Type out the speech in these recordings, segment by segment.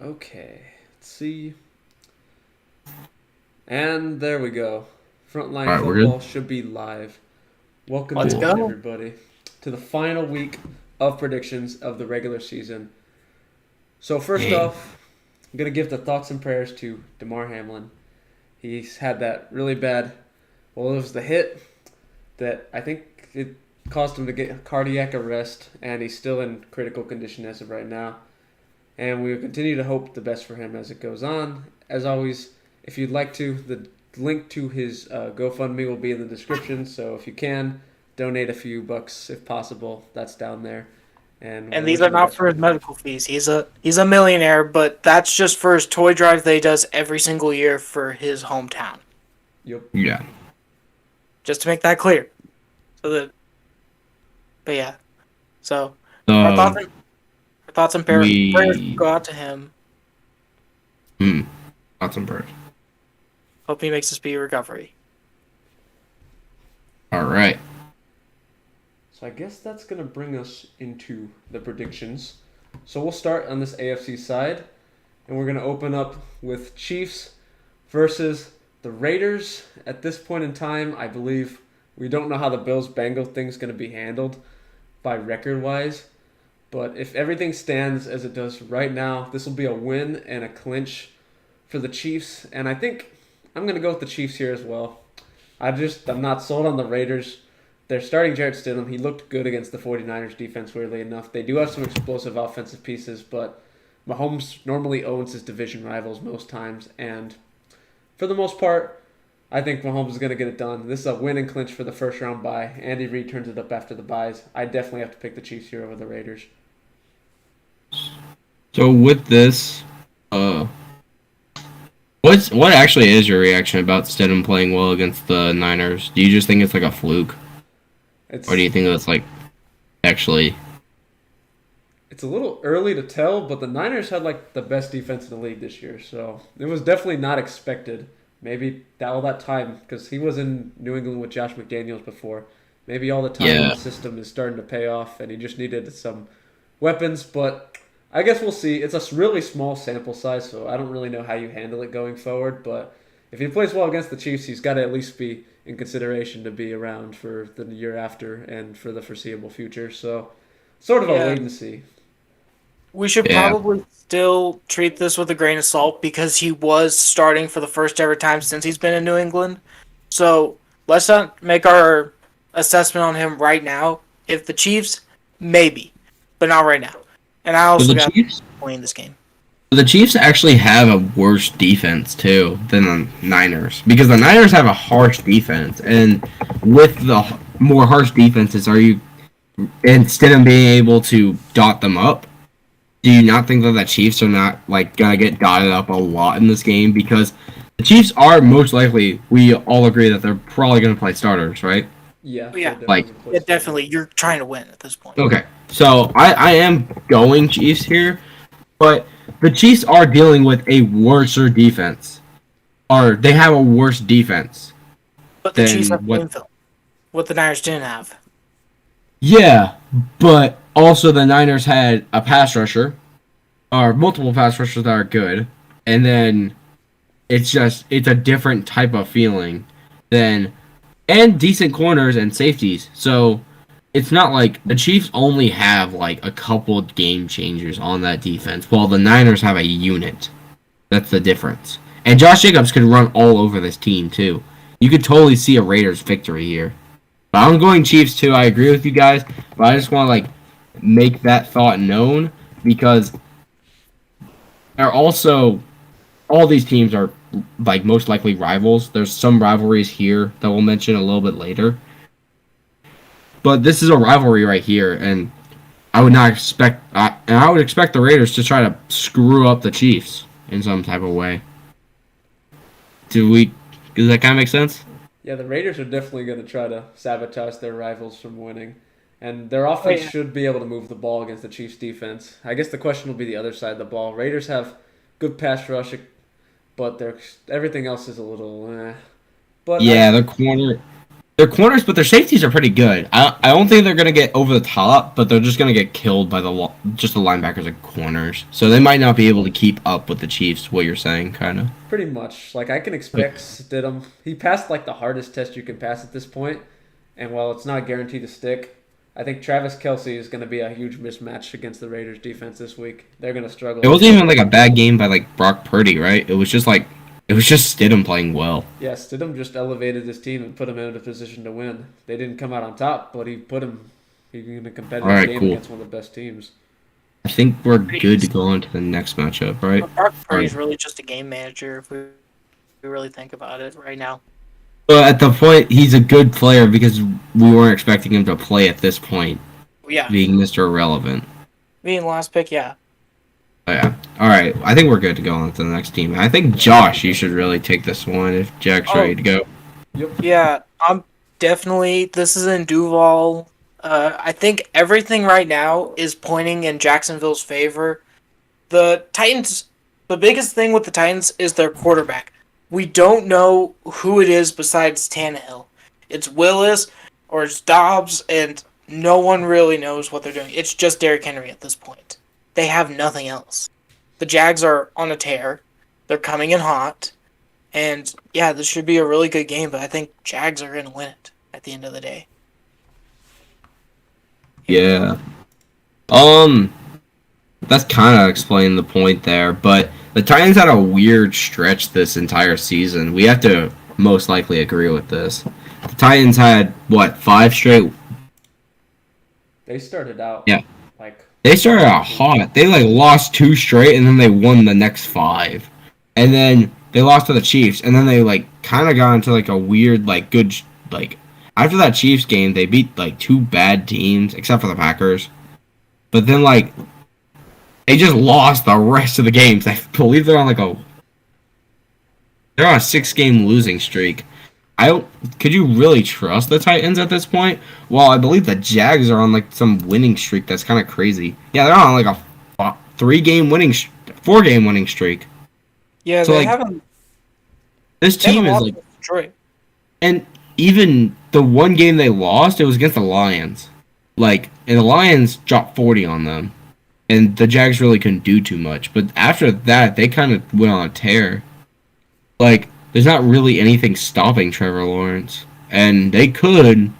Okay, let's see. And there we go. All Frontline right, we're good. Football should be live. Welcome Let's Cool. in, go. everybody, to the final week of predictions of the regular season. So, first Hey. off, I'm going to give the thoughts and prayers to DeMar Hamlin. He's had that really bad, well, it was the hit that I think it caused him to get cardiac arrest, and he's still in critical condition as of right now. And we will continue to hope the best for him as it goes on. As always, if you'd like to, the link to his GoFundMe will be in the description. So if you can, donate a few bucks if possible. That's down there. And And we'll these wish are him the not best for for his the future. medical fees. He's a millionaire, but that's just for his toy drive that he does every single year for his hometown. Yep. Yeah. Just to make that clear. So that, but yeah. So our So thoughts, our thoughts and prayers we go out to him. hmm. Thoughts and prayers. Hope he makes a speedy recovery. All right. So I guess that's going to bring us into the predictions. So we'll start on this AFC side. And we're going to open up with Chiefs versus the Raiders. At this point in time, I believe we don't know how the Bills Bengals thing's going to be handled by record wise. But if everything stands as it does right now, this will be a win and a clinch for the Chiefs. And I think I'm going to go with the Chiefs here as well. I'm not sold on the Raiders. They're starting Jarrett Stidham. He looked good against the 49ers defense, weirdly enough. They do have some explosive offensive pieces, but Mahomes normally owns his division rivals most times, and for the most part, I think Mahomes is going to get it done. This is a win and clinch for the first round bye. Andy Reid turns it up after the byes. I definitely have to pick the Chiefs here over the Raiders. So with this, uh, what actually is your reaction about Stidham playing well against the Niners? Do you just think it's like a fluke, or do It's you think that's like actually? it's a little early to tell, but the Niners had like the best defense in the league this year, so it was definitely not expected. Maybe all that time because he was in New England with Josh McDaniels before. Maybe all the time in Yeah. the system is starting to pay off, and he just needed some weapons. But I guess we'll see. It's a really small sample size, so I don't really know how you handle it going forward. But if he plays well against the Chiefs, he's got to at least be in consideration to be around for the year after and for the foreseeable future. So, sort of a Yeah. wait and see. We should Yeah. probably still treat this with a grain of salt because he was starting for the first ever time since he's been in New England. So let's not make our assessment on him right now. If the Chiefs, maybe, but not right now. And I So also the got Chiefs, playing this game. the Chiefs actually have a worse defense too than the Niners because the Niners have a harsh defense, and with the more harsh defenses, are you instead of being able to dot them up? Do you not think that the Chiefs are not like gonna get dotted up a lot in this game because the Chiefs are most likely? We all agree that they're probably gonna play starters, right? Yeah, But they're yeah, definitely Like, going to play yeah, starters. definitely. You're trying to win at this point. okay, so I am going Chiefs here, but the Chiefs are dealing with a worser defense, or they have a worse defense But the Chiefs than have what. Plainfield, what the Niners didn't have. Yeah, but also the Niners had a pass rusher, or multiple pass rushers that are good, and then it's a different type of feeling than and decent corners and safeties. So it's not like the Chiefs only have like a couple game changers on that defense, while the Niners have a unit. That's the difference. And Josh Jacobs could run all over this team too. You could totally see a Raiders victory here. But I'm going Chiefs too. I agree with you guys, but I just want to like make that thought known because they're also all these teams are like most likely rivals. There's some rivalries here that we'll mention a little bit later, but this is a rivalry right here, and I would not expect. And I would expect the Raiders to try to screw up the Chiefs in some type of way. Do we? Does that kind of make sense? Yeah, the Raiders are definitely going to try to sabotage their rivals from winning. And their Oh offense yeah, should be able to move the ball against the Chiefs' defense. I guess the question will be the other side of the ball. Raiders have good pass rush, but everything else is a little. But Yeah, the corner. They're corners, but their safeties are pretty good. I don't think they're gonna get over the top, but they're just gonna get killed by just the linebackers and corners. So they might not be able to keep up with the Chiefs. What you're saying, kind of. Pretty much. Like I can expect Stidham. He passed like the hardest test you can pass at this point, and while it's not guaranteed to stick, I think Travis Kelce is going to be a huge mismatch against the Raiders defense this week. They're going to struggle. It wasn't even like a bad game by like Brock Purdy, right? It was just Stidham playing well. Yeah, Stidham just elevated his team and put him in a position to win. They didn't come out on top, but he put him in a competitive game against one of the best teams. I think we're good to go on to the next matchup, right? Brock Purdy's really just a game manager if we really think about it right now. Well, at the point, he's a good player because we weren't expecting him to play at this point. Yeah. Being Mr. Irrelevant. Being last pick, yeah. Oh, yeah. All right. I think we're good to go on to the next team. I think, Josh, you should really take this one if Jack's ready to go. Yep. Yeah, I'm definitely. This is in Duval. I think everything right now is pointing in Jacksonville's favor. The Titans, the biggest thing with the Titans is their quarterback. We don't know who it is besides Tannehill. It's Willis or it's Dobbs, and no one really knows what they're doing. It's just Derrick Henry at this point. They have nothing else. The Jags are on a tear. They're coming in hot. And, yeah, this should be a really good game, but I think Jags are going to win it at the end of the day. Yeah. That's kind of explaining the point there, but the Titans had a weird stretch this entire season. We have to most likely agree with this. The Titans had, 5 straight? They started out They started out hot. They lost 2 straight and then they won the next 5. And then they lost to the Chiefs and then they kind of got into a weird good after that Chiefs game, they beat 2 bad teams except for the Packers. But then they just lost the rest of the games. I believe they're on a 6-game losing streak. Could you really trust the Titans at this point? Well, I believe the Jags are on some winning streak that's kind of crazy. Yeah, they're on a 4-game winning streak. Yeah, so they haven't. This team is Detroit. And even the one game they lost, it was against the Lions. And the Lions dropped 40 on them. And the Jags really couldn't do too much. But after that, they kind of went on a tear. There's not really anything stopping Trevor Lawrence. And they could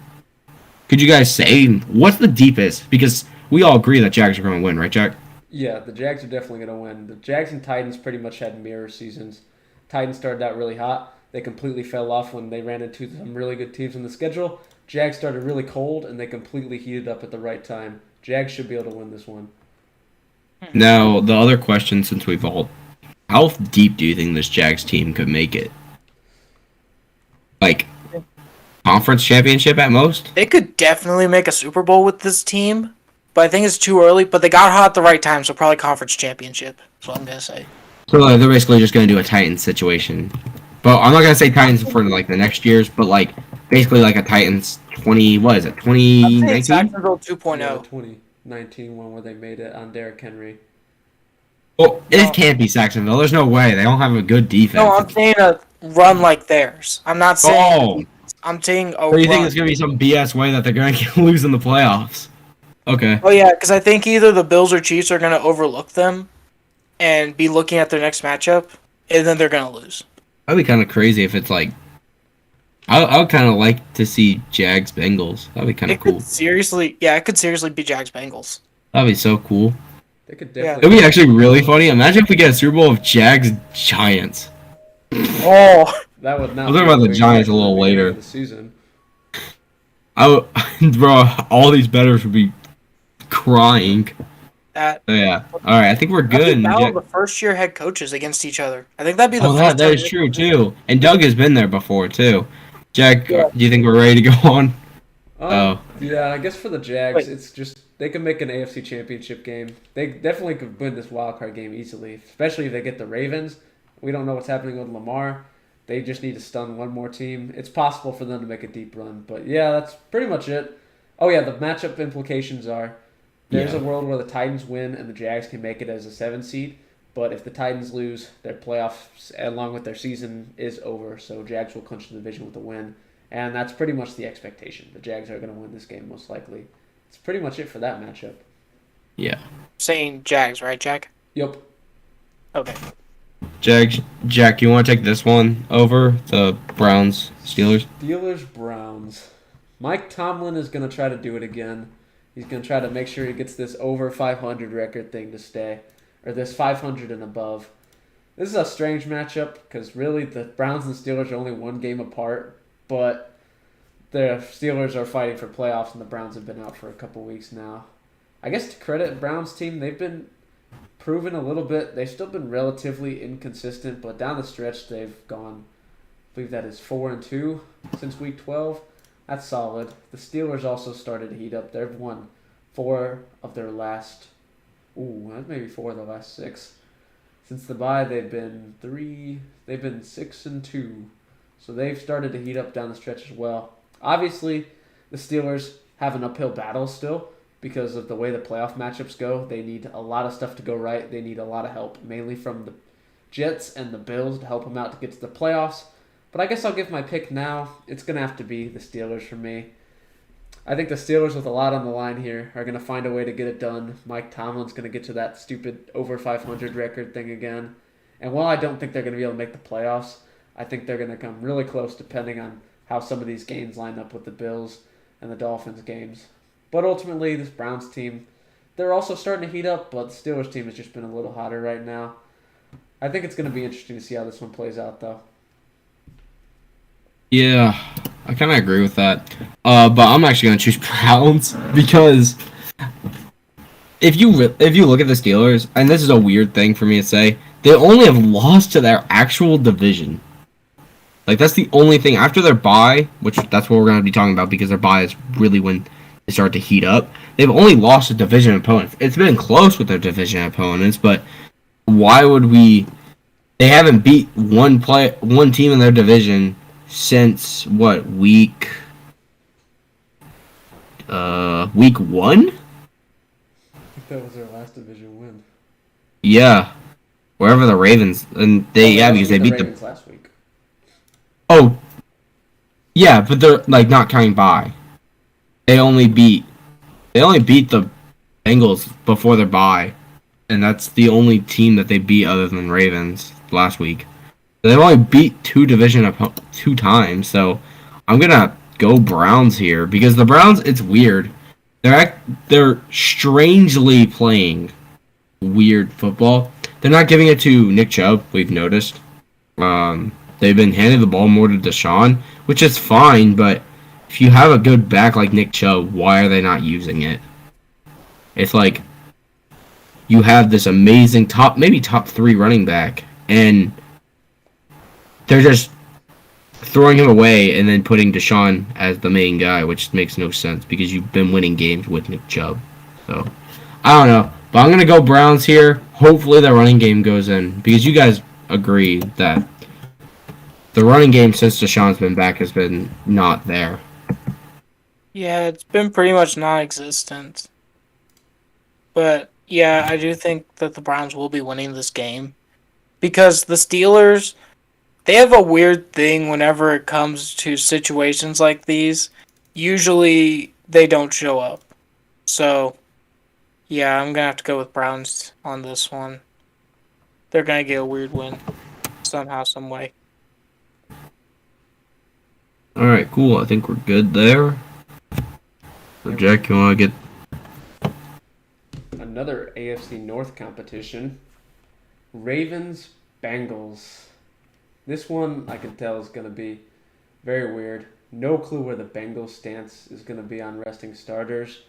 you guys say, what's the deepest? Because we all agree that Jags are going to win, right, Jack? Yeah, the Jags are definitely going to win. The Jags and Titans pretty much had mirror seasons. Titans started out really hot. They completely fell off when they ran into some really good teams in the schedule. Jags started really cold, and they completely heated up at the right time. Jags should be able to win this one. Now, the other question, since we've all... How deep do you think this Jags team could make it? Conference championship at most? They could definitely make a Super Bowl with this team, but I think it's too early. But they got hot at the right time, so probably conference championship. That's what I'm going to say. So they're basically just going to do a Titans situation. But I'm not going to say Titans for the next years, but basically a Titans 2019? Jacksonville 2.0. Yeah, 2019 one where they made it on Derrick Henry. Well, it can't be Jacksonville. There's no way. They don't have a good defense. No, I'm saying a run like theirs. I'm not saying... I'm saying a run. You think it's going to be some BS way that they're going to lose in the playoffs? Okay. Oh, yeah, because I think either the Bills or Chiefs are going to overlook them and be looking at their next matchup, and then they're going to lose. That'd be kind of crazy if it's I would kind of like to see Jags Bengals. That'd be kind of cool. It could seriously be Jags Bengals. That'd be so cool. They could definitely. It'd be actually really funny. Imagine if we get a Super Bowl of Jags Giants. Oh, that would not. We'll talk about the Giants a little later. The season. Bro, all these bettors would be crying. Yeah. All right, I think we're good. Battle the first-year head coaches against each other. I think that'd be the first. That is true too. And Doug has been there before too. Jack, do you think we're ready to go on? Yeah, I guess for the Jags, it's just they can make an AFC Championship game. They definitely could win this wild card game easily, especially if they get the Ravens. We don't know what's happening with Lamar. They just need to stun one more team. It's possible for them to make a deep run. But yeah, that's pretty much it. Oh yeah, the matchup implications are there's a world where the Titans win and the Jags can make it as a 7 seed. But if the Titans lose, their playoffs along with their season is over. So Jags will clinch the division with a win. And that's pretty much the expectation. The Jags are going to win this game most likely. It's pretty much it for that matchup. Yeah. Saying Jags, right, Jack? Yep. Okay. Jack, you want to take this one over the Browns Steelers? Steelers Browns. Mike Tomlin is going to try to do it again. He's going to try to make sure he gets this over 500 record thing to stay, or this 500 and above. This is a strange matchup because really the Browns and Steelers are only one game apart, but the Steelers are fighting for playoffs and the Browns have been out for a couple weeks now. I guess to credit Browns team, they've been proven a little bit. They've still been relatively inconsistent, but down the stretch they've gone, I believe that is 4-2 since week 12. That's solid. The Steelers also started to heat up. They've won four of the last 6. Since the bye, they've been 6-2. So they've started to heat up down the stretch as well. Obviously, the Steelers have an uphill battle still because of the way the playoff matchups go. They need a lot of stuff to go right. They need a lot of help, mainly from the Jets and the Bills to help them out to get to the playoffs. But I guess I'll give my pick now. It's going to have to be the Steelers for me. I think the Steelers, with a lot on the line here, are going to find a way to get it done. Mike Tomlin's going to get to that stupid over 500 record thing again. And while I don't think they're going to be able to make the playoffs, I think they're going to come really close depending on how some of these games line up with the Bills and the Dolphins games. But ultimately, this Browns team, they're also starting to heat up, but the Steelers team has just been a little hotter right now. I think it's going to be interesting to see how this one plays out, though. Yeah, I kind of agree with that. But I'm actually going to choose Browns because if you look at the Steelers, and this is a weird thing for me to say, they only have lost to their actual division. Like, that's the only thing. After their bye, which that's what we're going to be talking about because their bye is really when they start to heat up, they've only lost to division opponents. It's been close with their division opponents, but why would we... They haven't beat one team in their division since, what, week 1? I think that was their last division win. Yeah. Wherever the Ravens... And because they beat the Ravens last week. Oh, yeah, but they're like not counting bye. They only beat the Bengals before their bye, and that's the only team that they beat other than Ravens last week. They've only beat two times, so I'm gonna go Browns here because the Browns. It's weird. They're strangely playing weird football. They're not giving it to Nick Chubb. We've noticed. They've been handing the ball more to Deshaun, which is fine, but if you have a good back like Nick Chubb, why are they not using it? It's like you have this amazing maybe top 3 running back, and they're just throwing him away and then putting Deshaun as the main guy, which makes no sense because you've been winning games with Nick Chubb. So, I don't know, but I'm going to go Browns here. Hopefully the running game goes in because you guys agree that the running game since Deshaun's been back has been not there. Yeah, it's been pretty much non-existent. But, yeah, I do think that the Browns will be winning this game. Because the Steelers, they have a weird thing whenever it comes to situations like these. Usually, they don't show up. So, yeah, I'm going to have to go with Browns on this one. They're going to get a weird win. Somehow, some way. Alright, cool. I think we're good there. So, Jack, you want to get another AFC North competition? Ravens, Bengals. This one I can tell is going to be very weird. No clue where the Bengals stance is going to be on resting starters.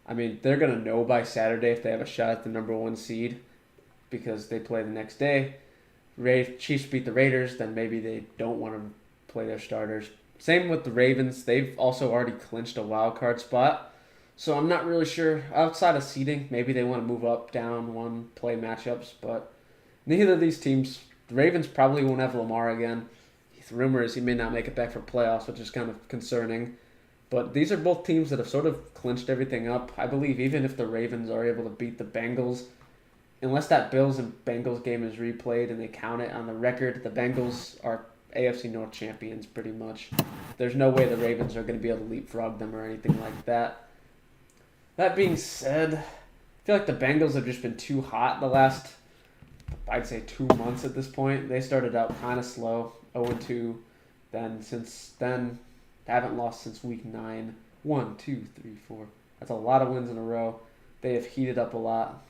I mean, they're going to know by Saturday if they have a shot at the number 1 seed because they play the next day. Chiefs beat the Raiders, then maybe they don't want to play their starters. Same with the Ravens. They've also already clinched a wild card spot. So I'm not really sure. Outside of seeding, maybe they want to move up, down, one, play matchups. But neither of these teams, the Ravens probably won't have Lamar again. The rumor is he may not make it back for playoffs, which is kind of concerning. But these are both teams that have sort of clinched everything up. I believe even if the Ravens are able to beat the Bengals, unless that Bills and Bengals game is replayed and they count it on the record, the Bengals are AFC North champions pretty much. There's no way the Ravens are going to be able to leapfrog them or anything like that. That being said, I feel like the Bengals have just been too hot the last, I'd say, 2 months at this point. They started out kind of slow, 0-2. Then since then, they haven't lost since week 9. 1, 2, 3, 4. That's a lot of wins in a row. They have heated up a lot.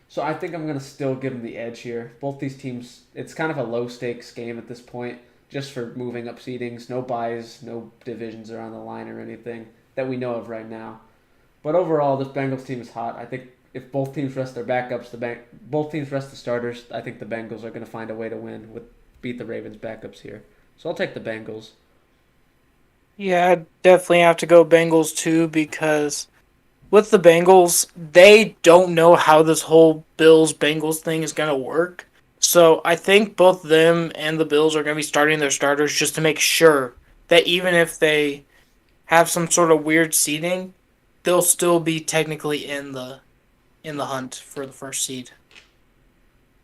So I think I'm going to still give them the edge here. Both these teams, it's kind of a low-stakes game at this point, just for moving up seedings. No buys, no divisions are on the line or anything that we know of right now. But overall, this Bengals team is hot. I think if both teams rest their backups, both teams rest the starters, I think the Bengals are going to find a way to beat the Ravens' backups here. So I'll take the Bengals. Yeah, I definitely have to go Bengals too because with the Bengals, they don't know how this whole Bills-Bengals thing is going to work. So I think both them and the Bills are going to be starting their starters just to make sure that even if they have some sort of weird seeding, they'll still be technically in the hunt for the first seed.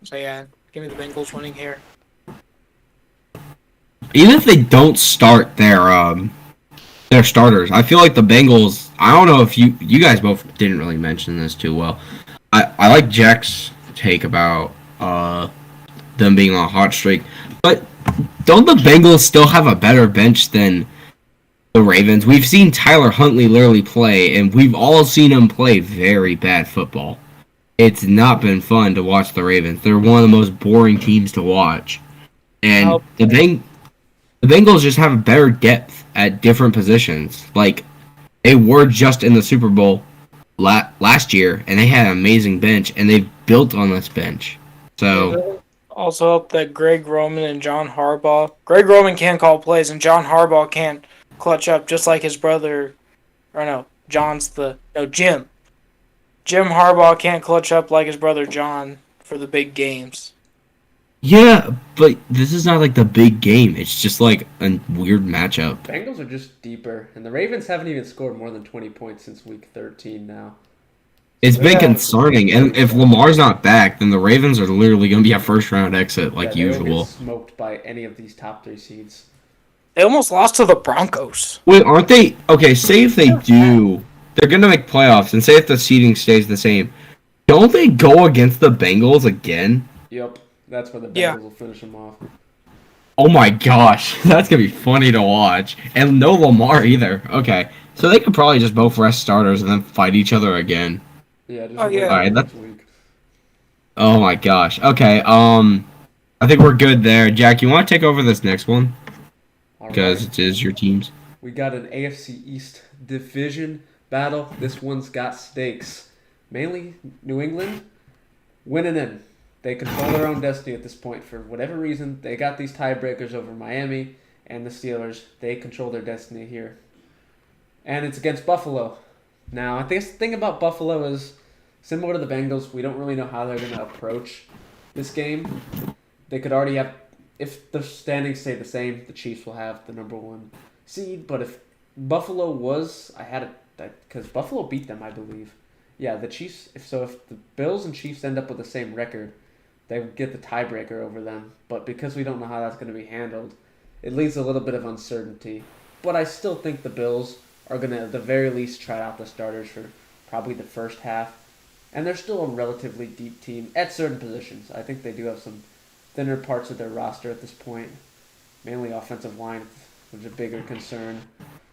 So yeah, give me the Bengals winning here. Even if they don't start their starters, I feel like the Bengals. I don't know if you guys both didn't really mention this too well. I like Jack's take about them being on a hot streak, but don't the Bengals still have a better bench than the Ravens? We've seen Tyler Huntley literally play, and we've all seen him play very bad football. It's not been fun to watch the Ravens. They're one of the most boring teams to watch, and the Bengals just have a better depth at different positions. Like, they were just in the Super Bowl last year, and they had an amazing bench, and they've built on this bench. So also help that Greg Roman and John Harbaugh. Greg Roman can call plays, and John Harbaugh can't clutch up just like his brother. Or no, Jim. Jim Harbaugh can't clutch up like his brother John for the big games. yeah, but this is not like the big game. It's just like a weird matchup. Bengals are just deeper, and the Ravens haven't even scored more than 20 points since week 13 now. It's been concerning, and if Lamar's not back, then the Ravens are literally going to be a first-round exit like they usual. Won't get smoked by any of these top 3 seeds. They almost lost to the Broncos. Wait, aren't they? Okay, say if they do, they're going to make playoffs, and say if the seeding stays the same, don't they go against the Bengals again? Yep, that's where the Bengals will finish them off. Oh my gosh, that's going to be funny to watch. And no Lamar either. Okay, so they could probably just both rest starters and then fight each other again. Yeah, just Alright, next week. Oh my gosh. Okay, I think we're good there. Jack, you want to take over this next one? Because it is your teams. We got an AFC East division battle. This one's got stakes. Mainly New England winning in. They control their own destiny at this point for whatever reason. They got these tiebreakers over Miami and the Steelers. They control their destiny here. And it's against Buffalo. Now, I think the thing about Buffalo is similar to the Bengals. We don't really know how they're going to approach this game. They could already have, if the standings stay the same, the Chiefs will have the number 1 seed. But if Buffalo was, because Buffalo beat them, I believe. Yeah, the Chiefs. If the Bills and Chiefs end up with the same record, they would get the tiebreaker over them. But because we don't know how that's going to be handled, it leaves a little bit of uncertainty. But I still think the Bills are going to, at the very least, try out the starters for probably the first half. And they're still a relatively deep team at certain positions. I think they do have some thinner parts of their roster at this point. Mainly offensive line, which is a bigger concern.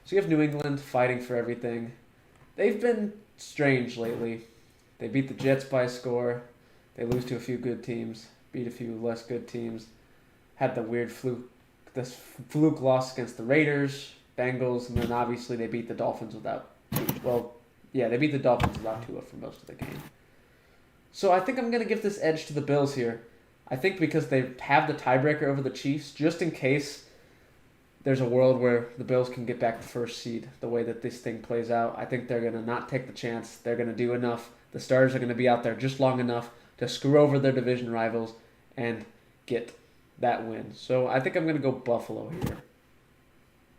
So you have New England fighting for everything. They've been strange lately. They beat the Jets by a score. They lose to a few good teams. Beat a few less good teams. Had the weird fluke loss against the Raiders, Bengals, and then obviously they beat the Dolphins without they beat the Dolphins without Tua for most of the game. So I think I'm going to give this edge to the Bills here. I think because they have the tiebreaker over the Chiefs, just in case there's a world where the Bills can get back the first seed the way that this thing plays out. I think they're going to not take the chance. They're going to do enough. The starters are going to be out there just long enough to screw over their division rivals and get that win. So I think I'm going to go Buffalo here.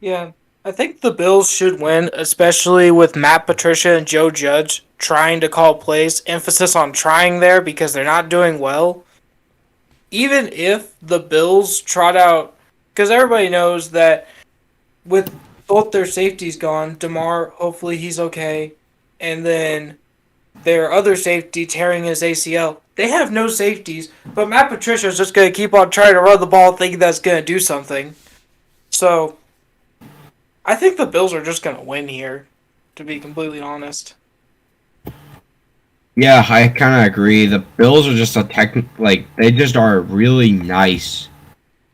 Yeah, I think the Bills should win, especially with Matt Patricia and Joe Judge trying to call plays. Emphasis on trying there because they're not doing well. Even if the Bills trot out, because everybody knows that with both their safeties gone, DeMar, hopefully he's okay, and then their other safety tearing his ACL. They have no safeties, but Matt Patricia's just going to keep on trying to run the ball thinking that's going to do something. So, I think the Bills are just going to win here, to be completely honest. Yeah, I kind of agree. The Bills are just they just are a really nice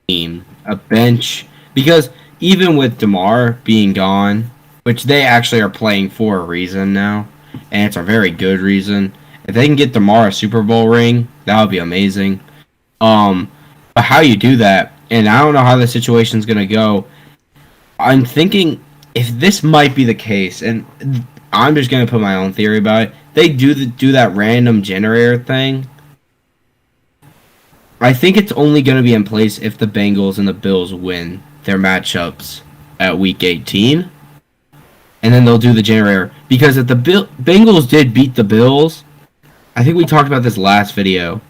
team. A bench, because even with DeMar being gone, which they actually are playing for a reason now, and it's a very good reason. If they can get DeMar a Super Bowl ring, that would be amazing. But how you do that, and I don't know how the situation's gonna go. I'm thinking if this might be the case, and I'm just gonna put my own theory about it. They do that random generator thing. I think it's only gonna be in place if the Bengals and the Bills win their matchups at Week 18, and then they'll do the generator. Because if the Bengals did beat the Bills, I think we talked about this last video.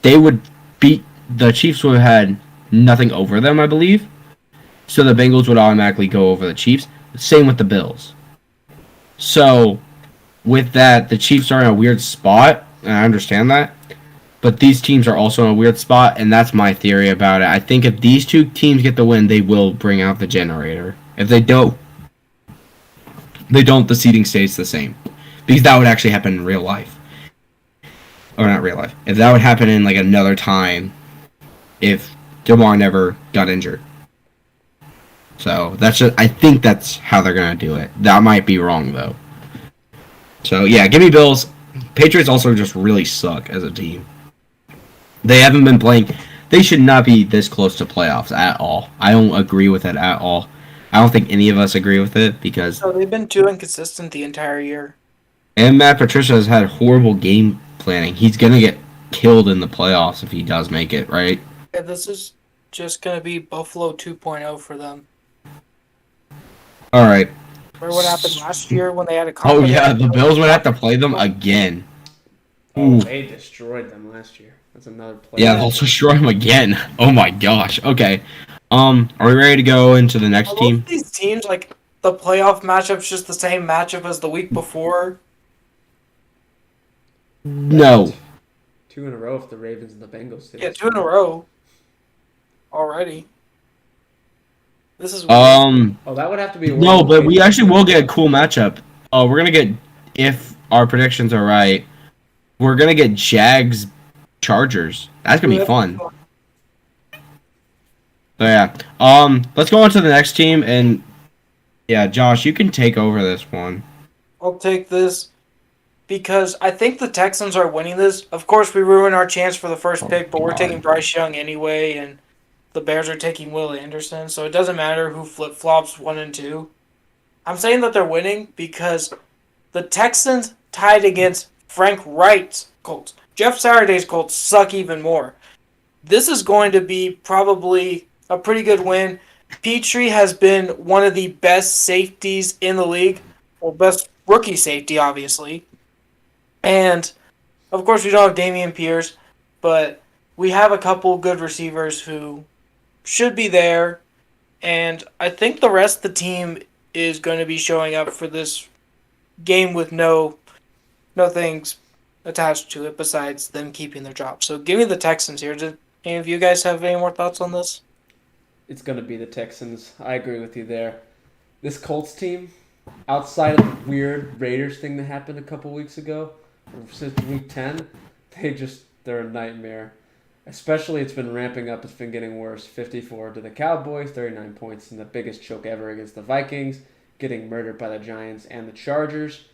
They would beat the Chiefs. Would have had nothing over them, I believe. So the Bengals would automatically go over the Chiefs. Same with the Bills. So, with that, the Chiefs are in a weird spot, and I understand that. But these teams are also in a weird spot, and that's my theory about it. I think if these two teams get the win, they will bring out the generator. If they don't, the seeding stays the same. Because that would actually happen in real life. Or not real life. If that would happen in like another time, if DeMar never got injured. So I think that's how they're gonna do it. That might be wrong though. So yeah, give me Bills. Patriots also just really suck as a team. They haven't been playing. They should not be this close to playoffs at all. I don't agree with it at all. I don't think any of us agree with it because. So they've been too inconsistent the entire year. And Matt Patricia has had horrible game planning. He's gonna get killed in the playoffs if he does make it, right? Yeah, this is just gonna be Buffalo 2.0 for them. All right. Remember what happened last year when they had a Oh yeah, the Bills would have to play them again. Oh, they destroyed them last year. That's another play. Yeah, they'll destroy them again. Oh my gosh. Okay. Are we ready to go into the next team? These teams, like the playoff matchup's just the same matchup as the week before. No. 2 in a row if the Ravens and the Bengals did. Yeah, 2 in a row. Already. This is weird. Oh, that would have to be. No, but we actually will get a cool matchup. We're gonna get, if our predictions are right, we're gonna get Jags Chargers. That's gonna be fun. So yeah. Let's go on to the next team, and yeah, Josh, you can take over this one. I'll take this because I think the Texans are winning this. Of course, we ruin our chance for the first pick, but we're taking Bryce Young anyway, and the Bears are taking Will Anderson, so it doesn't matter who flip-flops 1 and 2. I'm saying that they're winning because the Texans tied against Frank Wright's Colts. Jeff Saturday's Colts suck even more. This is going to be probably a pretty good win. Petrie has been one of the best safeties in the league, or best rookie safety, obviously. And, of course, we don't have Dameon Pierce, but we have a couple good receivers who should be there, and I think the rest of the team is going to be showing up for this game with no things attached to it besides them keeping their job. So give me the Texans here. Did any of you guys have any more thoughts on this? It's going to be the Texans. I agree with you there. This Colts team, outside of the weird Raiders thing that happened a couple weeks ago, since week 10, they're a nightmare. Especially, it's been ramping up. It's been getting worse. 54 to the Cowboys, 39 points, and the biggest choke ever against the Vikings, getting murdered by the Giants and the Chargers.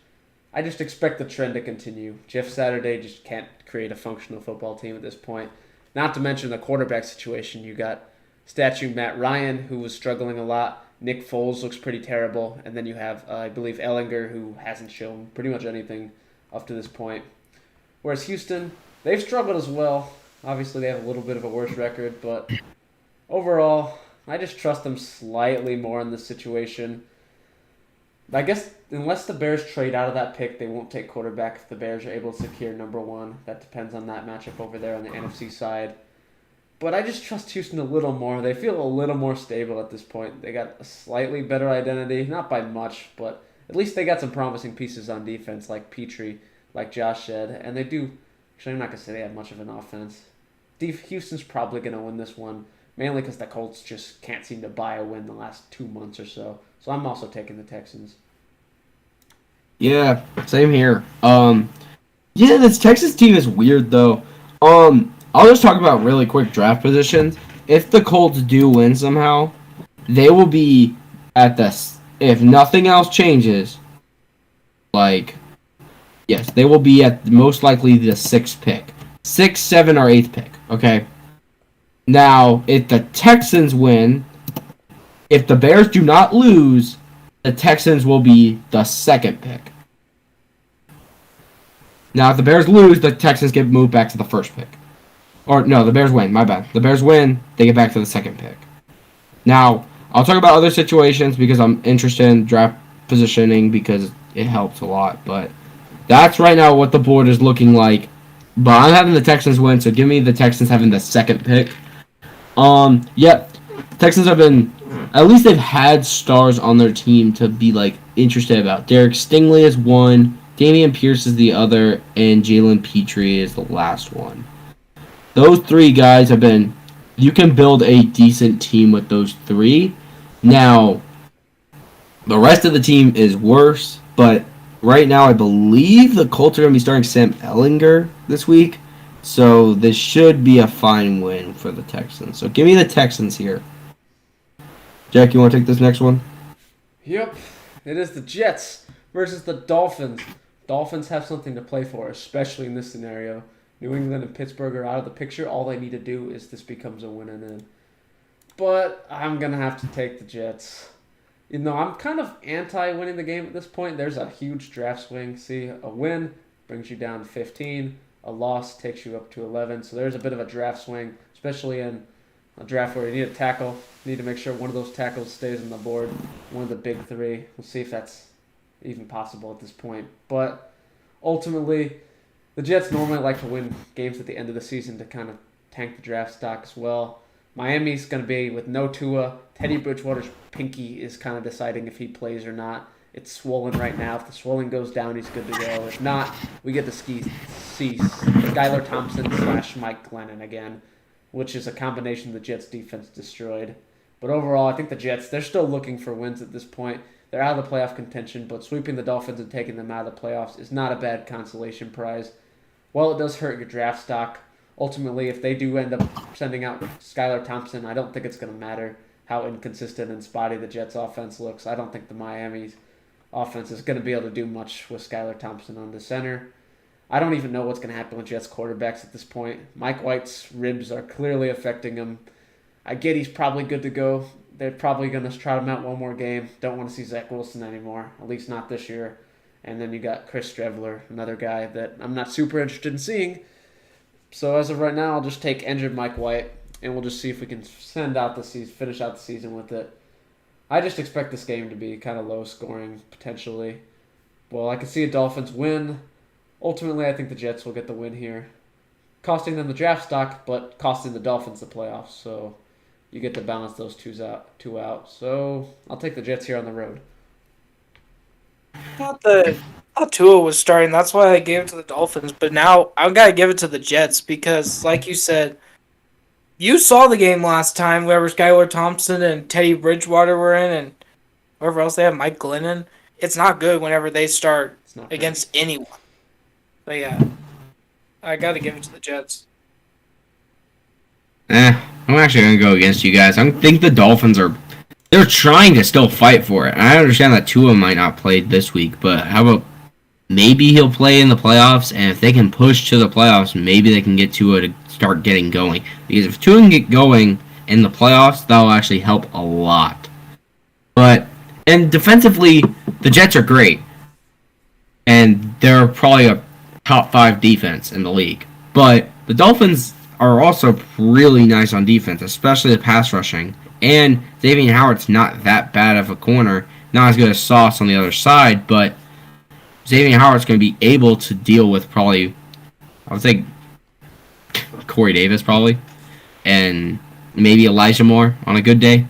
I just expect the trend to continue. Jeff Saturday just can't create a functional football team at this point. Not to mention the quarterback situation. You got statue Matt Ryan, who was struggling a lot. Nick Foles looks pretty terrible. And then you have, I believe, Ellinger, who hasn't shown pretty much anything up to this point. Whereas Houston, they've struggled as well. Obviously, they have a little bit of a worse record, but overall, I just trust them slightly more in this situation. I guess unless the Bears trade out of that pick, they won't take quarterback if the Bears are able to secure number 1. That depends on that matchup over there on the NFC side. But I just trust Houston a little more. They feel a little more stable at this point. They got a slightly better identity, not by much, but at least they got some promising pieces on defense, like Petrie, like Josh said, and they do. Actually, I'm not gonna say they have much of an offense. Houston's probably gonna win this one, mainly because the Colts just can't seem to buy a win the last 2 months or so. So I'm also taking the Texans. Yeah, same here. Yeah, this Texas team is weird though. I'll just talk about really quick draft positions. If the Colts do win somehow, they will be at this. If nothing else changes, like, yes, they will be at most likely the 6th pick, 6th, 7th, or 8th pick. Okay. Now, if the Texans win, if the Bears do not lose, the Texans will be the 2nd pick. Now, if the Bears lose, the Texans get moved back to the 1st pick. Or, no, the Bears win. My bad. The Bears win, they get back to the 2nd pick. Now, I'll talk about other situations because I'm interested in draft positioning because it helps a lot. But that's right now what the board is looking like. But I'm having the Texans win, so give me the Texans having the 2nd pick. Yep. Texans have been... At least they've had stars on their team to be, like, interested about. Derek Stingley is one, Dameon Pierce is the other, and Jalen Petrie is the last one. Those 3 guys have been... You can build a decent team with those 3. Now, the rest of the team is worse, but right now I believe the Colts are going to be starting Sam Ehlinger this week. So this should be a fine win for the Texans. So give me the Texans here. Jack, you want to take this next one? Yep. It is the Jets versus the Dolphins. Dolphins have something to play for, especially in this scenario. New England and Pittsburgh are out of the picture. All they need to do is this becomes a win and in. But I'm going to have to take the Jets. You know, I'm kind of anti-winning the game at this point. There's a huge draft swing. See, a win brings you down to 15. A loss takes you up to 11. So there's a bit of a draft swing, especially in a draft where you need a tackle. You need to make sure one of those tackles stays on the board. One of the big 3. We'll see if that's even possible at this point. But ultimately, the Jets normally like to win games at the end of the season to kind of tank the draft stock as well. Miami's going to be with no Tua. Teddy Bridgewater's pinky is kind of deciding if he plays or not. It's swollen right now. If the swelling goes down, he's good to go. If not, we get to see Skylar Thompson / Mike Glennon again, which is a combination the Jets' defense destroyed. But overall, I think the Jets, they're still looking for wins at this point. They're out of the playoff contention, but sweeping the Dolphins and taking them out of the playoffs is not a bad consolation prize. While it does hurt your draft stock, ultimately, if they do end up sending out Skylar Thompson, I don't think it's going to matter how inconsistent and spotty the Jets' offense looks. I don't think the Miami's offense is going to be able to do much with Skylar Thompson on the center. I don't even know what's going to happen with Jets quarterbacks at this point. Mike White's ribs are clearly affecting him. I get he's probably good to go. They're probably going to try him out one more game. Don't want to see Zach Wilson anymore, at least not this year. And then you got Chris Streveler, another guy that I'm not super interested in seeing. So as of right now, I'll just take injured Mike White, and we'll just see if we can finish out the season with it. I just expect this game to be kind of low scoring, potentially. Well, I can see a Dolphins win. Ultimately, I think the Jets will get the win here. Costing them the draft stock, but costing the Dolphins the playoffs. So you get to balance those two out. So I'll take the Jets here on the road. Thought Tua was starting. That's why I gave it to the Dolphins. But now I've got to give it to the Jets because, like you said, you saw the game last time. Whoever Skylar Thompson and Teddy Bridgewater were in, and whoever else they have, Mike Glennon. It's not good whenever they start against anyone. But yeah, I got to give it to the Jets. I'm actually going to go against you guys. I think the Dolphins they're trying to still fight for it. I understand that Tua might not play this week, but how about maybe he'll play in the playoffs, and if they can push to the playoffs, maybe they can get Tua to start getting going. Because if Tua can get going in the playoffs, that'll actually help a lot. And defensively, the Jets are great. And they're probably a top 5 defense in the league. But the Dolphins are also really nice on defense, especially the pass rushing. And Xavier Howard's not that bad of a corner. Not as good as Sauce on the other side, but Xavier Howard's going to be able to deal with probably, I would say, Corey Davis probably. and maybe Elijah Moore on a good day,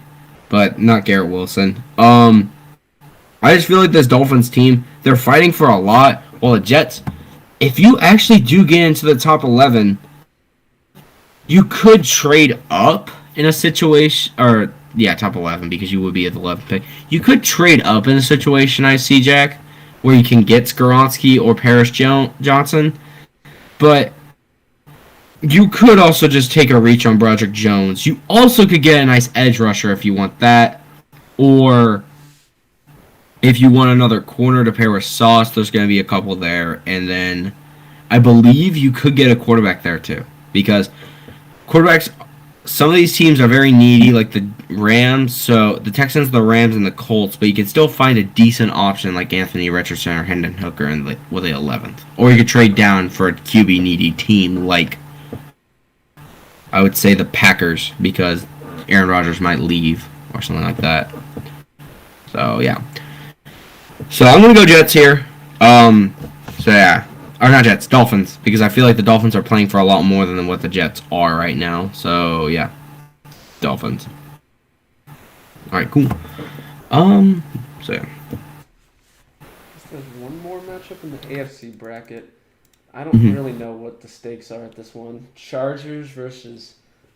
but not Garrett Wilson. I just feel like this Dolphins team, they're fighting for a lot, while the Jets, if you actually do get into the top 11, you could trade up in a situation, or yeah, top 11 because you would be at the 11th pick. You could trade up in a situation, I see, Jack, where you can get Skoronski or Paris Johnson, but you could also just take a reach on Broderick Jones. You also could get a nice edge rusher if you want that, or if you want another corner to pair with Sauce, there's going to be a couple there, and then I believe you could get a quarterback there too, because quarterbacks, some of these teams are very needy, like the Rams. So the Texans, the Rams, and the Colts. But you can still find a decent option like Anthony Richardson or Hendon Hooker with the 11th. Or you could trade down for a QB needy team like I would say the Packers, because Aaron Rodgers might leave or something like that. So yeah. So I'm gonna go Jets here. So yeah. Or not Jets, Dolphins, because I feel like the Dolphins are playing for a lot more than what the Jets are right now. So yeah, Dolphins. All right, cool. So yeah. There's one more matchup in the AFC bracket. I don't really know what the stakes are at this one. Chargers versus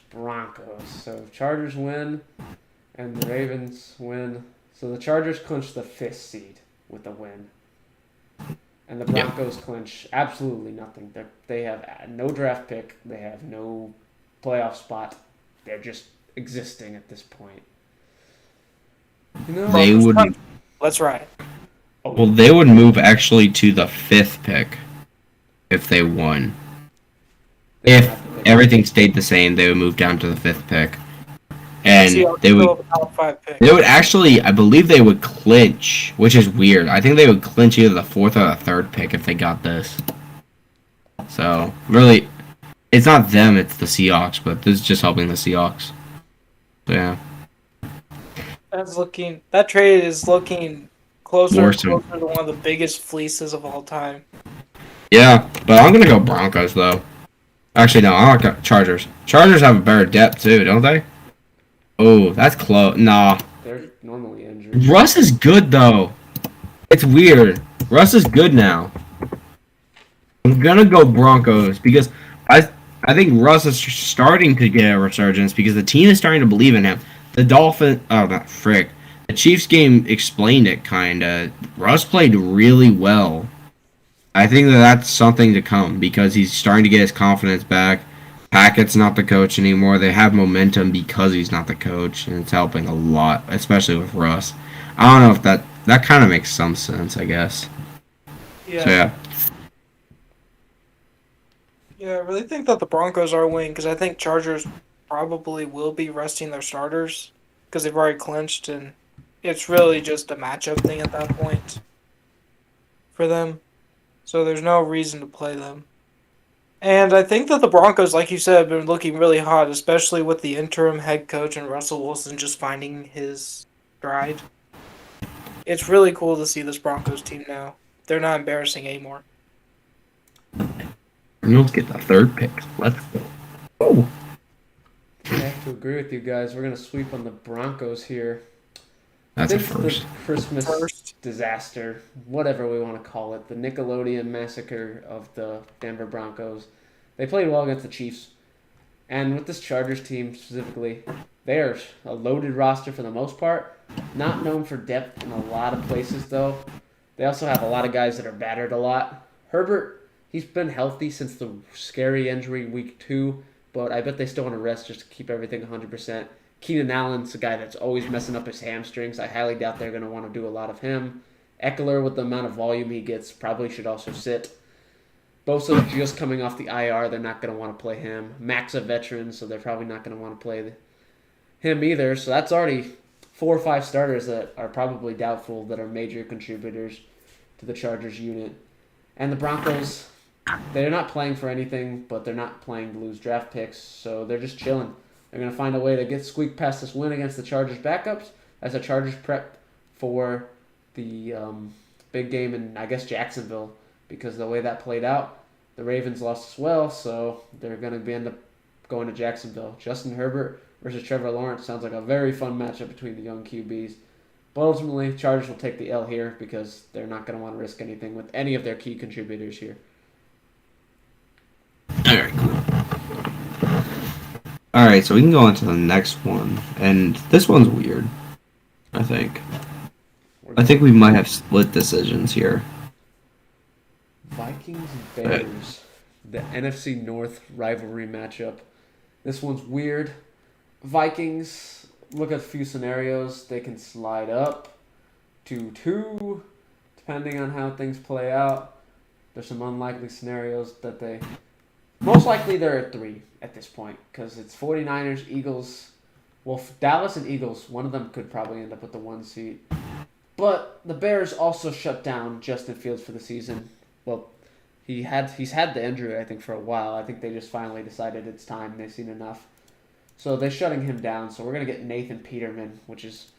Broncos. So if Chargers win and the Ravens win, so the Chargers clinch the 5th seed with a win. And the Broncos clinch absolutely nothing. They have no draft pick. They have no playoff spot. They're just existing at this point. You know, They would. Let's ride. Well, they would move actually to the 5th pick if they won. If everything stayed the same, they would move down to the 5th pick, and they would actually, I believe they would clinch, which is weird. I think they would clinch either the 4th or the 3rd pick if they got this. So really, it's not them; it's the Seahawks. But this is just helping the Seahawks. So, yeah. That trade is looking closer and closer to one of the biggest fleeces of all time. Yeah, but I'm gonna go Broncos though. Actually, no, I want Chargers. Chargers have a better depth too, don't they? Oh, that's close. Nah. They're normally injured. Russ is good though. It's weird. Russ is good now. I'm gonna go Broncos because I think Russ is starting to get a resurgence because the team is starting to believe in him. The The Chiefs game explained it kinda. Russ played really well. I think that's something to come because he's starting to get his confidence back. Hackett's not the coach anymore. They have momentum because he's not the coach, and it's helping a lot, especially with Russ. I don't know if that kind of makes some sense, I guess. Yeah. So, yeah. Yeah, I really think that the Broncos are winning because I think Chargers probably will be resting their starters because they've already clinched, and it's really just a matchup thing at that point for them. So there's no reason to play them. And I think that the Broncos, like you said, have been looking really hot, especially with the interim head coach and Russell Wilson just finding his stride. It's really cool to see this Broncos team now. They're not embarrassing anymore. Let's get the 3rd pick. Let's go. Oh. I have to agree with you guys. We're going to sweep on the Broncos here. That's a first. The Christmas disaster, whatever we want to call it, the Nickelodeon massacre of the Denver Broncos. They played well against the Chiefs. And with this Chargers team specifically, they are a loaded roster for the most part. Not known for depth in a lot of places, though. They also have a lot of guys that are battered a lot. Herbert, he's been healthy since the scary injury week 2, but I bet they still want to rest just to keep everything 100%. Keenan Allen's a guy that's always messing up his hamstrings. I highly doubt they're going to want to do a lot of him. Eckler, with the amount of volume he gets, probably should also sit. Bosa's just coming off the IR. They're not going to want to play him. Mac's a veteran, so they're probably not going to want to play him either. So that's already 4 or 5 starters that are probably doubtful that are major contributors to the Chargers unit. And the Broncos, they're not playing for anything, but they're not playing to lose draft picks, so they're just chilling. They're going to find a way to squeak past this win against the Chargers backups as the Chargers prep for the big game in, I guess, Jacksonville, because the way that played out, the Ravens lost as well, so they're going to end up going to Jacksonville. Justin Herbert versus Trevor Lawrence sounds like a very fun matchup between the young QBs. But ultimately, Chargers will take the L here because they're not going to want to risk anything with any of their key contributors here. All right, cool. All right, so we can go on to the next one, and this one's weird. I think we might have split decisions here. Vikings Bears, the NFC North rivalry matchup. This one's weird. Vikings, look at a few scenarios. They can slide up 2-2, depending on how things play out. There's some unlikely scenarios that they... Most likely they're at 3 at this point because it's 49ers, Eagles. Well, Dallas and Eagles, one of them could probably end up with the 1 seed. But the Bears also shut down Justin Fields for the season. Well, he's had the injury, I think, for a while. I think they just finally decided it's time. They've seen enough. So they're shutting him down. So we're going to get Nathan Peterman, which is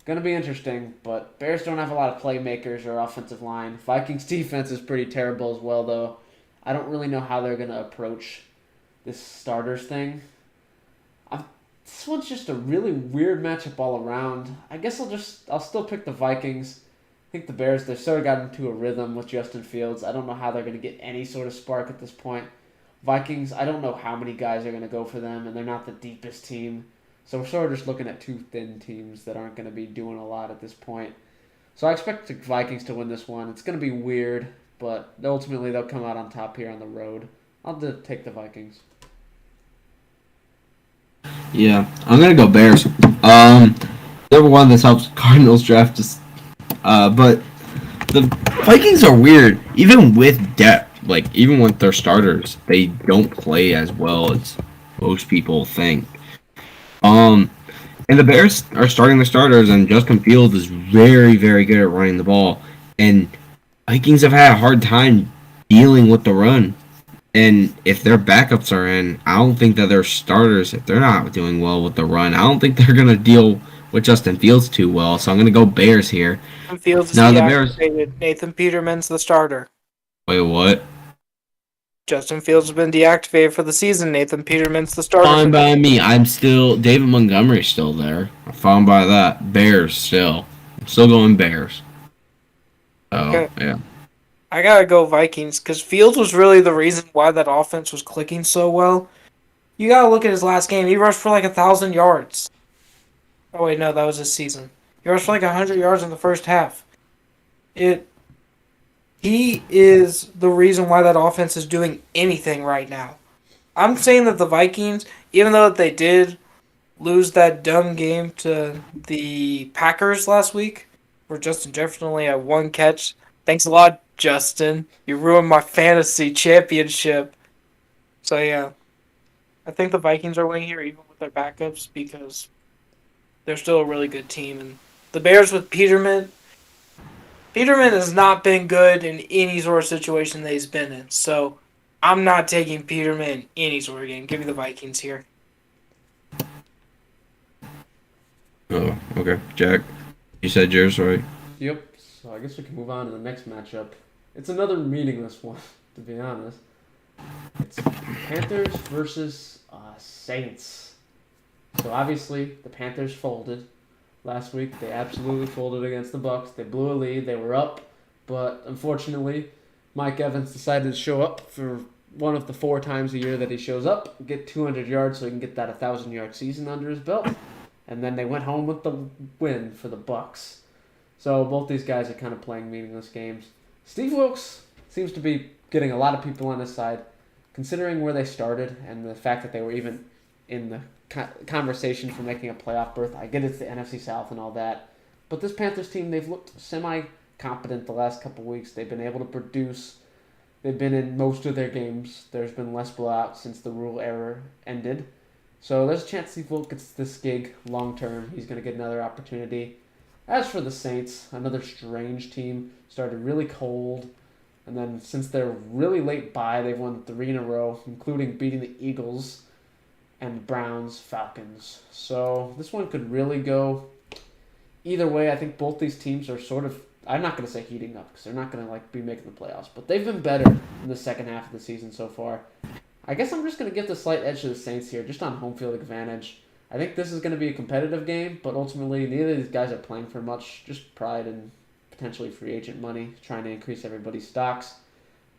going to be interesting. But Bears don't have a lot of playmakers or offensive line. Vikings defense is pretty terrible as well, though. I don't really know how they're going to approach this starters thing. This one's just a really weird matchup all around. I guess I'll still pick the Vikings. I think the Bears, they've sort of gotten into a rhythm with Justin Fields. I don't know how they're going to get any sort of spark at this point. Vikings, I don't know how many guys are going to go for them, and they're not the deepest team. So we're sort of just looking at 2 thin teams that aren't going to be doing a lot at this point. So I expect the Vikings to win this one. It's going to be weird, but ultimately they'll come out on top here on the road. I'll take the Vikings. Yeah, I'm gonna go Bears. Number one, this helps Cardinals draft just. But the Vikings are weird. Even with depth, like even with their starters, they don't play as well as most people think. And the Bears are starting their starters, and Justin Fields is very, very good at running the ball. And Vikings have had a hard time dealing with the run. And if their backups are in, I don't think that their starters, if they're not doing well with the run, I don't think they're going to deal with Justin Fields too well. So I'm going to go Bears here. Fields is now the Bears. Nathan Peterman's the starter. Wait, what? Justin Fields has been deactivated for the season. Nathan Peterman's the starter. Fine by me. I'm still... David Montgomery's still there. I'm fine by that. Bears still. I'm still going Bears. Oh, okay. Yeah. I gotta go Vikings because Fields was really the reason why that offense was clicking so well. You gotta look at his last game. He rushed for like 1,000 yards. Oh wait, no, that was his season. He rushed for like 100 yards in the first half. He is the reason why that offense is doing anything right now. I'm saying that the Vikings, even though they did lose that dumb game to the Packers last week, where Justin Jefferson only had 1 catch. Thanks a lot, Justin. You ruined my fantasy championship. So, yeah. I think the Vikings are winning here, even with their backups, because they're still a really good team. And the Bears with Peterman has not been good in any sort of situation that he's been in. So, I'm not taking Peterman in any sort of game. Give me the Vikings here. Oh, okay. Jack, you said yours, right? Yep. So I guess we can move on to the next matchup. It's another meaningless one, to be honest. It's Panthers versus Saints. So obviously the Panthers folded last week. They absolutely folded against the Bucs. They blew a lead. They were up, but unfortunately, Mike Evans decided to show up for one of the 4 times a year that he shows up, get 200 yards so he can get that 1,000-yard season under his belt, and then they went home with the win for the Bucs. So both these guys are kind of playing meaningless games. Steve Wilkes seems to be getting a lot of people on his side, considering where they started and the fact that they were even in the conversation for making a playoff berth. I get it's the NFC South and all that, but this Panthers team, they've looked semi-competent the last couple weeks. They've been able to produce. They've been in most of their games. There's been less blowouts since the rule era ended. So there's a chance Steve Wilkes gets this gig long term. He's going to get another opportunity. As for the Saints, another strange team, started really cold, and then since they're really late bye, they've won 3 in a row, including beating the Eagles and Browns, Falcons. So this one could really go either way. I think both these teams are sort of, I'm not going to say heating up because they're not going to be making the playoffs, but they've been better in the second half of the season so far. I guess I'm just going to give the slight edge to the Saints here, just on home field advantage. I think this is going to be a competitive game, but ultimately neither of these guys are playing for much, just pride and potentially free agent money, trying to increase everybody's stocks.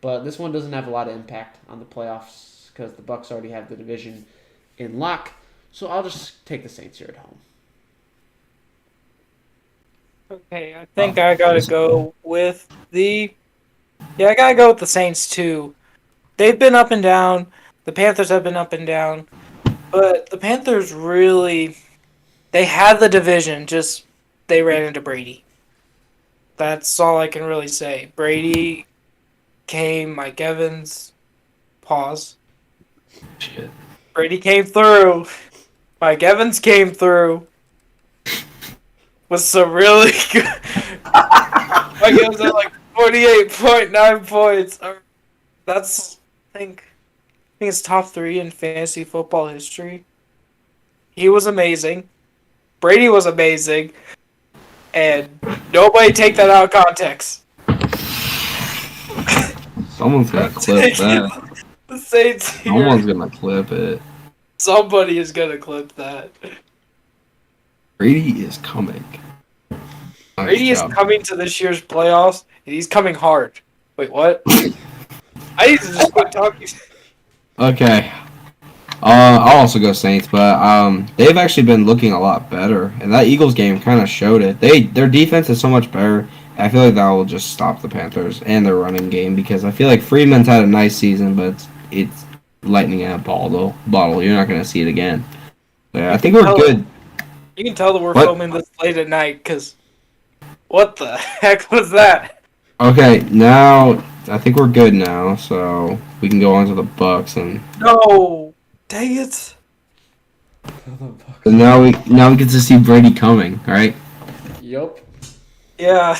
But this one doesn't have a lot of impact on the playoffs because the Bucks already have the division in lock. So I'll just take the Saints here at home. Okay, I think I gotta go with the. Yeah, I gotta go with the Saints too. They've been up and down. The Panthers have been up and down, but the Panthers really, they had the division. Just they ran into Brady. That's all I can really say. Brady came. Mike Evans. Pause. Shit. Brady came through. Mike Evans came through with some really good. Mike Evans had like 48.9 points. That's I think it's top 3 in fantasy football history. He was amazing. Brady was amazing, and nobody take that out of context. Someone's gonna clip that. The Saints here. Someone's gonna clip it. Somebody is gonna clip that. Brady is coming. Nice Brady is job. coming to this year's playoffs, and he's coming hard. Wait, what? I need to just quit talking. Okay. I'll also go Saints, but they've actually been looking a lot better, and that Eagles game kind of showed it. Their defense is so much better. I feel like that will just stop the Panthers and their running game because I feel like Freeman's had a nice season, but it's lightning in a bottle. You're not gonna see it again. But I think we're good. You can tell that we're What? filming this late at night, because what the heck was that? Okay, now I think we're good now, so we can go on to the Bucks, and No! Dang it! now we get to see Brady coming. All right. Yup. Yeah.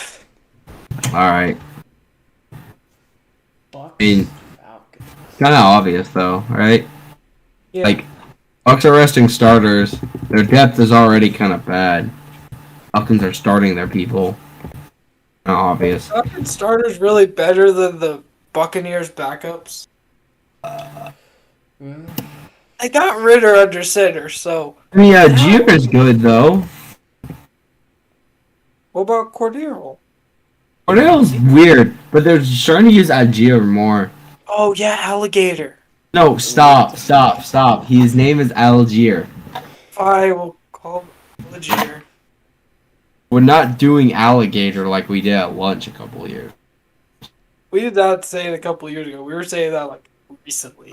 All right. Bucks. I mean, Falcons. kind of obvious though, right? Yeah. Like, Bucks are resting starters. Their depth is already kind of bad. Falcons are starting their people. Kind of obvious. Falcons starter's really better than the Buccaneers backups. Well, They got Ritter under center, so. Yeah, Jeter is good though. What about Cordero? Cordell's weird, but they're trying to use Algier more. Oh, yeah, Alligator. No, stop. His name is Algier. I will call Alligator. We're not doing alligator like we did at lunch a couple of years. We did not say it a couple years ago. We were saying that like recently.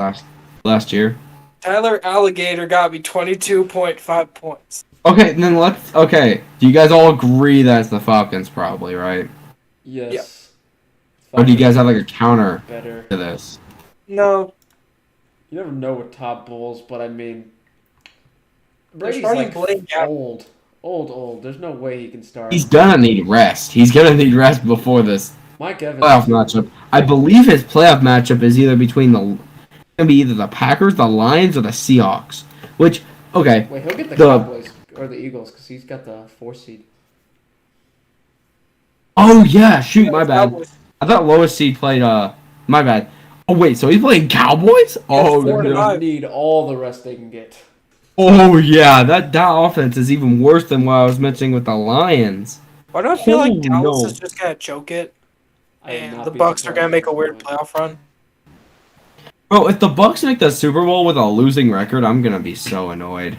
Last year. Tyler Alligator got me 22.5 points. Okay, then okay. Do you guys all agree that's the Falcons probably, right? yes. Or do you guys have like a counter better? to this? No, You never know with Todd Bowles, but I mean, Brady's starting like Blaine Gabbert. old. There's no way he can start. He's gonna need rest. He's gonna need rest before this Mike Evans. playoff matchup. I believe his playoff matchup is either between gonna be either the Packers, the Lions, or the Seahawks. Which, okay. Wait, he'll get the The- Cowboys or the Eagles because he's got the 4 seed. Oh yeah, shoot, my bad. Cowboys. I thought lowest seed played. My bad. Oh wait, so he's playing Cowboys? Oh four to no. nine. Need all the rest they can get. Oh yeah, that offense is even worse than what I was mentioning with the Lions. Why do I feel Oh, like Dallas no. is just gonna choke it, I would and not the be Bucks are gonna surprised make a at weird this point. playoff run? Bro, if the Bucks make the Super Bowl with a losing record, I'm gonna be so annoyed.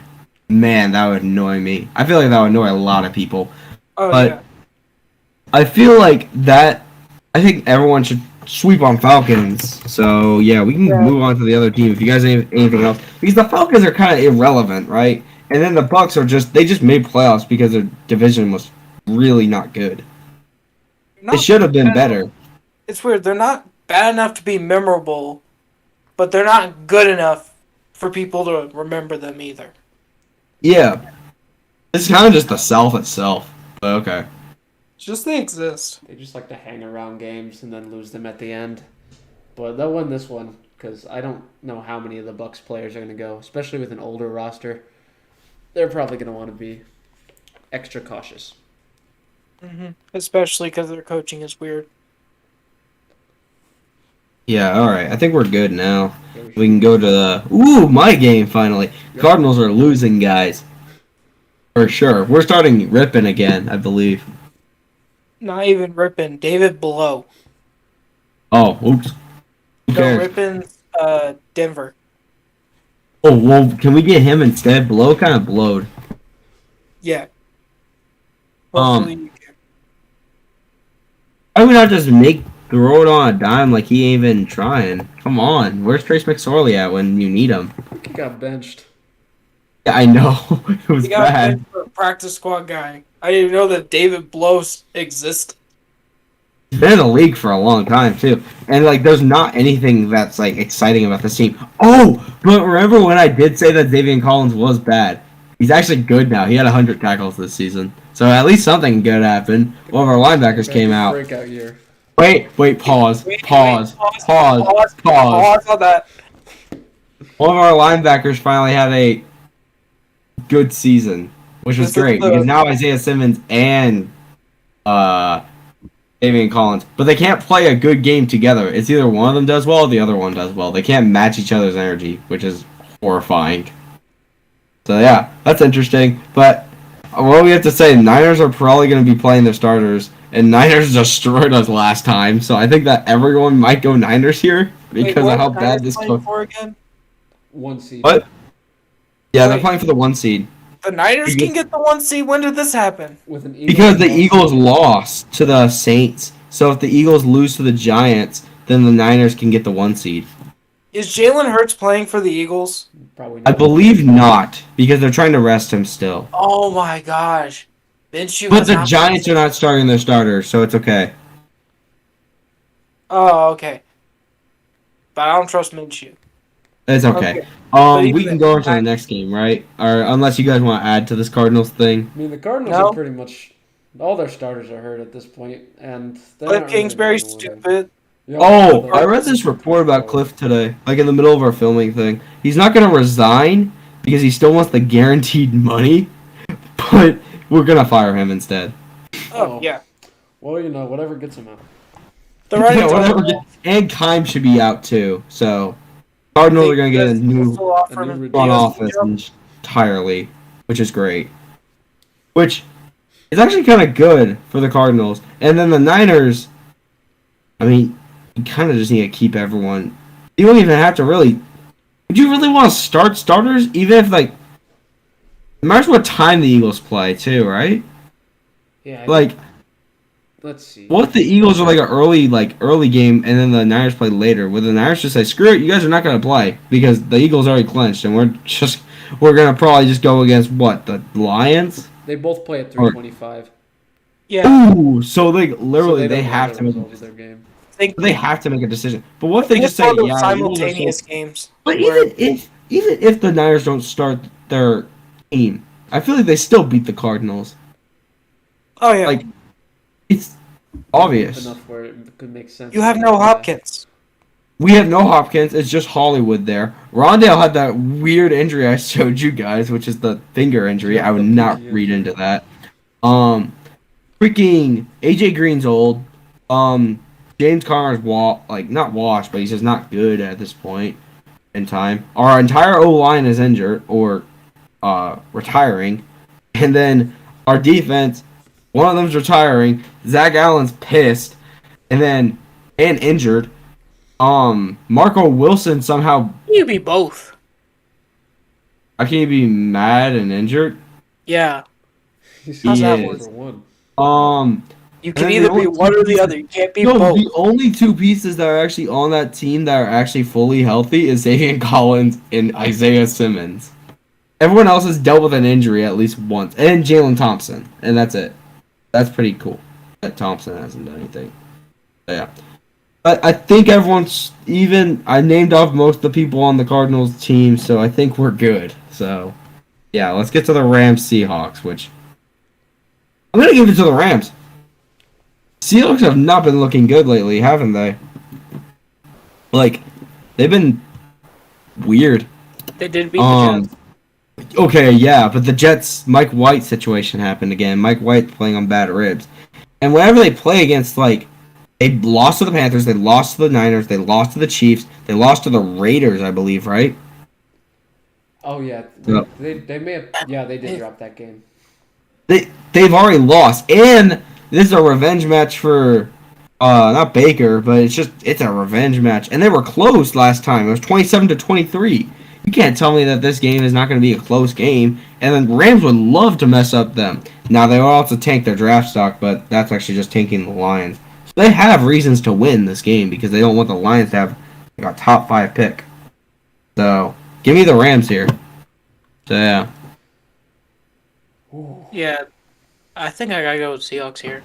Man, that would annoy me. I feel like that would annoy a lot of people. Oh But- yeah. I feel like that. I think everyone should sweep on Falcons. So yeah, we can move on to the other team if you guys have anything else. Because the Falcons are kind of irrelevant, right? And then the Bucks are they just made playoffs because their division was really not good. They should have been better. It's weird. They're not bad enough to be memorable, but they're not good enough for people to remember them either. Yeah, it's kind of just the South itself. But okay. It's just they exist. They just like to hang around games and then lose them at the end. But they'll win this one because I don't know how many of the Bucks players are going to go, especially with an older roster. They're probably going to want to be extra cautious. Especially because their coaching is weird. Yeah, all right. I think we're good now. Yeah, We can go to my game finally. Yep. Cardinals are losing, guys. For sure. We're starting ripping again, I believe. Not even Rippin. David Blow. Oh, oops. Who No, cares? Rippin's Denver. Oh, well, can we get him instead? Blow kind of blowed. Yeah. Um, Hopefully you can. Why would not just throw it on a dime like he ain't even trying? Come on. Where's Trace McSorley at when you need him? He got benched. Yeah, I know. It was He got bad. picked for a practice squad guy. I didn't even know that David Blows exists. He's been in the league for a long time too, and like, there's not anything that's like exciting about this team. Oh, but remember when I did say that Davian Collins was bad? He's actually good now. He had 100 tackles this season, so at least something good happened. One of our linebackers came out. Breakout year. Wait, pause. Pause on that. One of our linebackers finally had a good season, which was This is great the- because now Isaiah Simmons and Davian Collins, but they can't play a good game together. It's either one of them does well or the other one does well. They can't match each other's energy, which is horrifying. So yeah, that's interesting. But what we have to say, Niners are probably going to be playing their starters, and Niners destroyed us last time. So I think that everyone might go Niners here because Wait, of how what are the bad Niners this. playing for again? 1 seed. What? Yeah, they're Wait. playing for the 1 seed. The Niners can get the 1 seed. When did this happen? With an Because the loss. Eagles lost to the Saints. So if the Eagles lose to the Giants, then the Niners can get the 1 seed. Is Jalen Hurts playing for the Eagles? Probably I not. believe not, because they're trying to rest him still. Oh my gosh. Minshew But has the not- Giants are not starting their starters, so it's okay. Oh, okay. But I don't trust Minshew. It's okay. But We even can the go into the Niners- next game, right? Or unless you guys want to add to this Cardinals thing. I mean, the Cardinals No. are pretty much all their starters are hurt at this point, and they're Cliff not really Kingsbury's doing well. stupid. Yeah, Oh, but- I read this report about Cliff today, like in the middle of our filming thing. He's not going to resign because he still wants the guaranteed money, but we're going to fire him instead. Oh, Oh. yeah. Well, you know, whatever gets him out. The right Yeah, whatever. And Kime should be out too. So Cardinals are going to get a new front office entirely, which is great. Which is actually kind of good for the Cardinals. And then the Niners, I mean, you kind of just need to keep everyone. You don't even have to really. Would you really want to start starters, even if like? No matter what time the Eagles play, too, right? Yeah. Like, let's see. what if the Eagles are like an early game, and then the Niners play later? Would the Niners just say, "Screw it, you guys are not going to play because the Eagles already clinched, and we're gonna probably just go against what, the Lions?" They both play at 3:25. Yeah. Ooh, so like literally So they don't know have the to make result of their game. they have to make a decision. But what if they just say, those "Yeah, simultaneous games. But where- even if the Niners don't start their team, I feel like they still beat the Cardinals. Oh yeah. Like, it's obvious. Enough where it could make sense. You have no Hopkins. We have no Hopkins. It's just Hollywood there. Rondale had that weird injury I showed you guys, which is the finger injury. I would not read into that. Freaking AJ Green's old. James Conner's not washed, but he's just not good at this point in time. Our entire O line is injured or retiring, and then our defense, one of them's retiring. Zach Allen's pissed, and injured. Marco Wilson somehow. You be both. How can you be mad and injured? Yeah. He's How's that for work? one. You can And either the be only one two or the pieces- other. You can't be No, both. the only two pieces that are actually on that team that are actually fully healthy is Davian Collins and Isaiah Simmons. Everyone else has dealt with an injury at least once, and Jalen Thompson, and that's it. That's pretty cool that Thompson hasn't done anything. But yeah. But I think everyone's even. I named off most of the people on the Cardinals team, so I think we're good. So, yeah, let's get to the Rams Seahawks, which I'm gonna give it to the Rams. Seahawks have not been looking good lately, haven't they? Like, they've been weird. They did beat the Jets. Okay, yeah, but the Jets Mike White situation happened again. Mike White playing on bad ribs. And whenever they play against like They lost to the Panthers. They lost to the Niners. They lost to the Chiefs. They lost to the Raiders, I believe, right? Oh yeah, Yep. they may have. Yeah, they did drop that game. They've already lost, and this is a revenge match for not Baker, but it's a revenge match, and they were close last time. It was 27-23. You can't tell me that this game is not going to be a close game. And then Rams would love to mess up them. Now they will also tank their draft stock, but that's actually just tanking the Lions. So they have reasons to win this game because they don't want the Lions to have like a top 5 pick. So give me the Rams here. So yeah. Yeah, I think I gotta go with Seahawks here.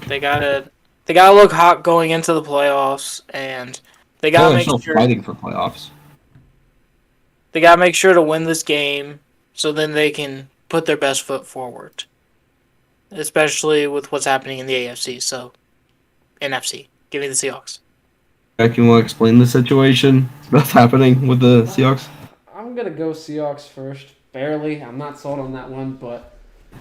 They gotta look hot going into the playoffs, and they Well, gotta they're make still sure fighting for playoffs. they gotta make sure to win this game, so then they can put their best foot forward. Especially with what's happening in the AFC. So, NFC, give me the Seahawks. Jack, you want to explain the situation that's happening with the Seahawks? I'm gonna go Seahawks first. Barely. I'm not sold on that one, but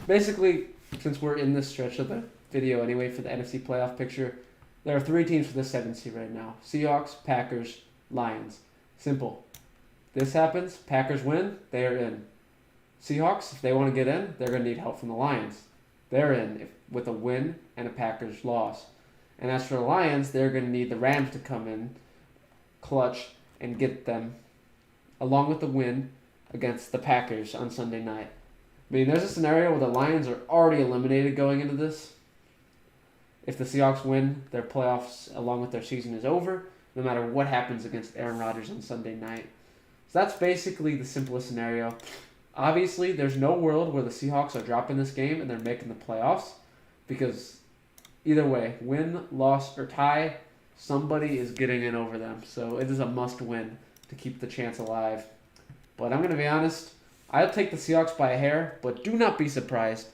basically, since we're in this stretch of the video anyway for the NFC playoff picture, there are 3 teams for the 7th seed right now: Seahawks, Packers, Lions. Simple. This happens. Packers win. They are in. Seahawks, if they want to get in, they're gonna need help from the Lions. They're in with a win and a Packers loss. And as for the Lions, they're going to need the Rams to come in, clutch, and get them, along with the win against the Packers on Sunday night. I mean, there's a scenario where the Lions are already eliminated going into this. If the Seahawks win, their playoffs along with their season is over, no matter what happens against Aaron Rodgers on Sunday night. So that's basically the simplest scenario. Obviously, there's no world where the Seahawks are dropping this game and they're making the playoffs, because either way, win, loss, or tie, somebody is getting in over them. So it is a must-win to keep the chance alive. But I'm going to be honest, I'll take the Seahawks by a hair, but do not be surprised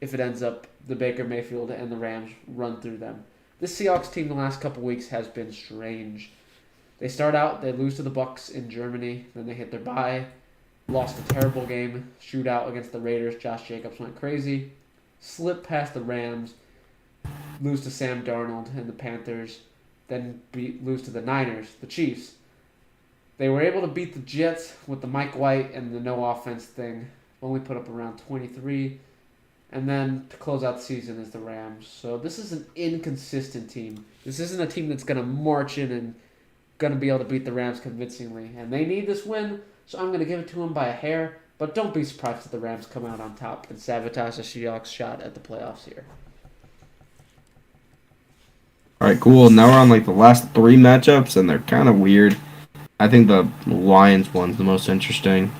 if it ends up the Baker Mayfield and the Rams run through them. This Seahawks team the last couple weeks has been strange. They start out, they lose to the Bucs in Germany, then they hit their bye. Lost a terrible game, shootout against the Raiders. Josh Jacobs went crazy. Slipped past the Rams. Lose to Sam Darnold and the Panthers. Then lose to the Niners, the Chiefs. They were able to beat the Jets with the Mike White and the no offense thing. Only put up around 23. And then to close out the season is the Rams. So this is an inconsistent team. This isn't a team that's going to march in and going to be able to beat the Rams convincingly. And they need this win. So I'm going to give it to them by a hair, but don't be surprised if the Rams come out on top and sabotage the Seahawks' shot at the playoffs here. All right, cool. Now we're on like the last 3 matchups, and they're kind of weird. I think the Lions one's the most interesting.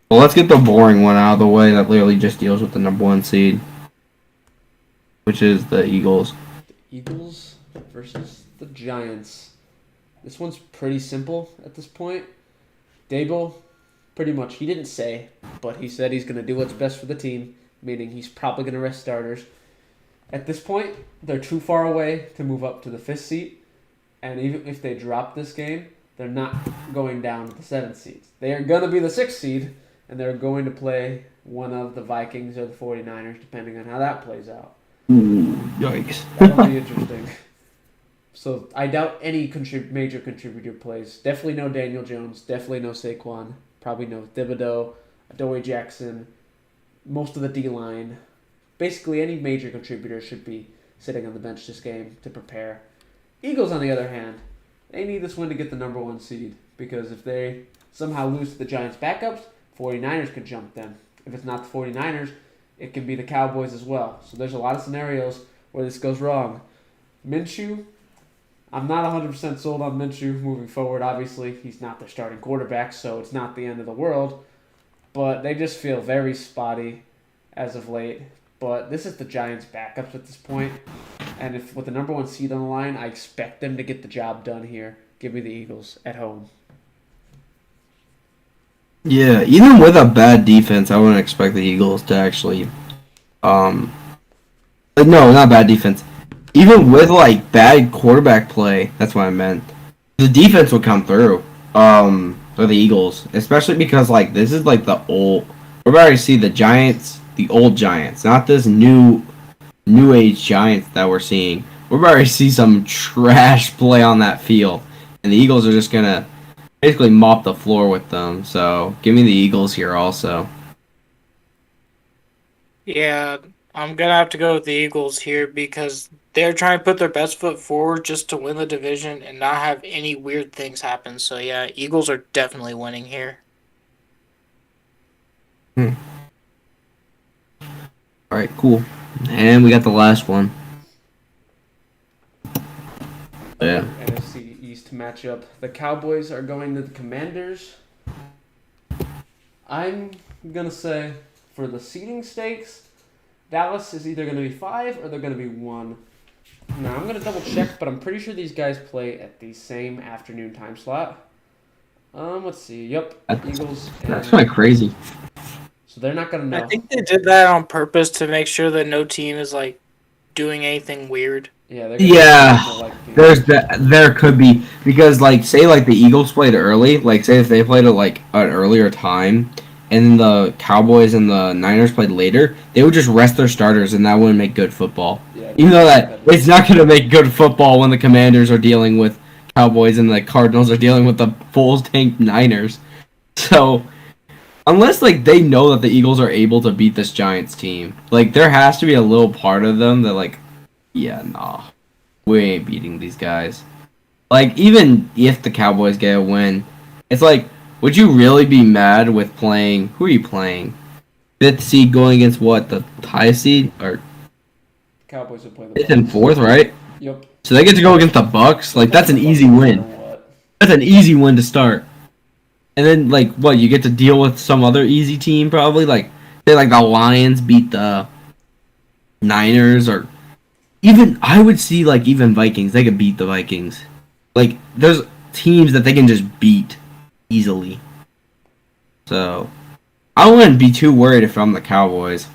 Well, let's get the boring one out of the way that literally just deals with the number 1 seed, which is the Eagles. The Eagles versus the Giants. This one's pretty simple at this point. Dable, pretty much, he didn't say, but he said he's going to do what's best for the team, meaning he's probably going to rest starters. At this point, they're too far away to move up to the 5th seed, and even if they drop this game, they're not going down to the 7th seed. They are going to be the 6th seed, and they're going to play one of the Vikings or the 49ers, depending on how that plays out. Ooh, yikes. That'll be interesting. So I doubt any major contributor plays. Definitely no Daniel Jones. Definitely no Saquon. Probably no Thibodeau, Adoree Jackson, most of the D-line. Basically any major contributor should be sitting on the bench this game to prepare. Eagles, on the other hand, they need this win to get the number 1 seed, because if they somehow lose to the Giants' backups, 49ers could jump them. If it's not the 49ers, it can be the Cowboys as well. So there's a lot of scenarios where this goes wrong. Minshew, I'm not 100% sold on Minshew moving forward. Obviously, he's not their starting quarterback, so it's not the end of the world. But they just feel very spotty as of late. But this is the Giants' backups at this point. And if with the number 1 seed on the line, I expect them to get the job done here. Give me the Eagles at home. Yeah, even with a bad defense, I wouldn't expect the Eagles to actually, no, not bad defense. Even with like bad quarterback play, that's what I meant. The defense would come through, for the Eagles, especially because like this is like the old. We're about to see the Giants, the old Giants, not this new age Giants that we're seeing. we're about to see some trash play on that field, and the Eagles are just gonna basically mop the floor with them. So give me the Eagles here also. Yeah, I'm gonna have to go with the Eagles here because they're trying to put their best foot forward just to win the division and not have any weird things happen. So yeah, Eagles are definitely winning here. Hmm. All right, cool. And we got the last one. Yeah. Other NFC East matchup. The Cowboys are going to the Commanders. I'm gonna say for the seeding stakes, Dallas is either gonna be 5 or they're gonna be 1. Now I'm gonna double check, but I'm pretty sure these guys play at the same afternoon time slot. Let's see. Yep, Eagles. That's kind of crazy. So they're not gonna I know. think they did that on purpose to make sure that no team is like doing anything weird. Yeah, they're Yeah, like there's that. There could be because like say like the Eagles played early, like say if they played at like an earlier time, and then the Cowboys and the Niners played later, they would just rest their starters, and that wouldn't make good football. Yeah, Even though that it's not going to make good football when the Commanders are dealing with Cowboys and the Cardinals are dealing with the full tank Niners. So unless like they know that the Eagles are able to beat this Giants team, like there has to be a little part of them that like, yeah, nah, we ain't beating these guys. Like even if the Cowboys get a win, it's like, would you really be mad with playing? Who are you playing? Fifth seed going against what, the highest seed or Cowboys would play the fifth and Bucs. fourth, right? Yep. So they get to go against the Bucks. Like that's an easy win. What? That's an easy win to start. And then like what, you get to deal with some other easy team probably, like say like the Lions beat the Niners, or even I would see like even Vikings, they could beat the Vikings. Like there's teams that they can just beat easily. So I wouldn't be too worried if I'm the Cowboys.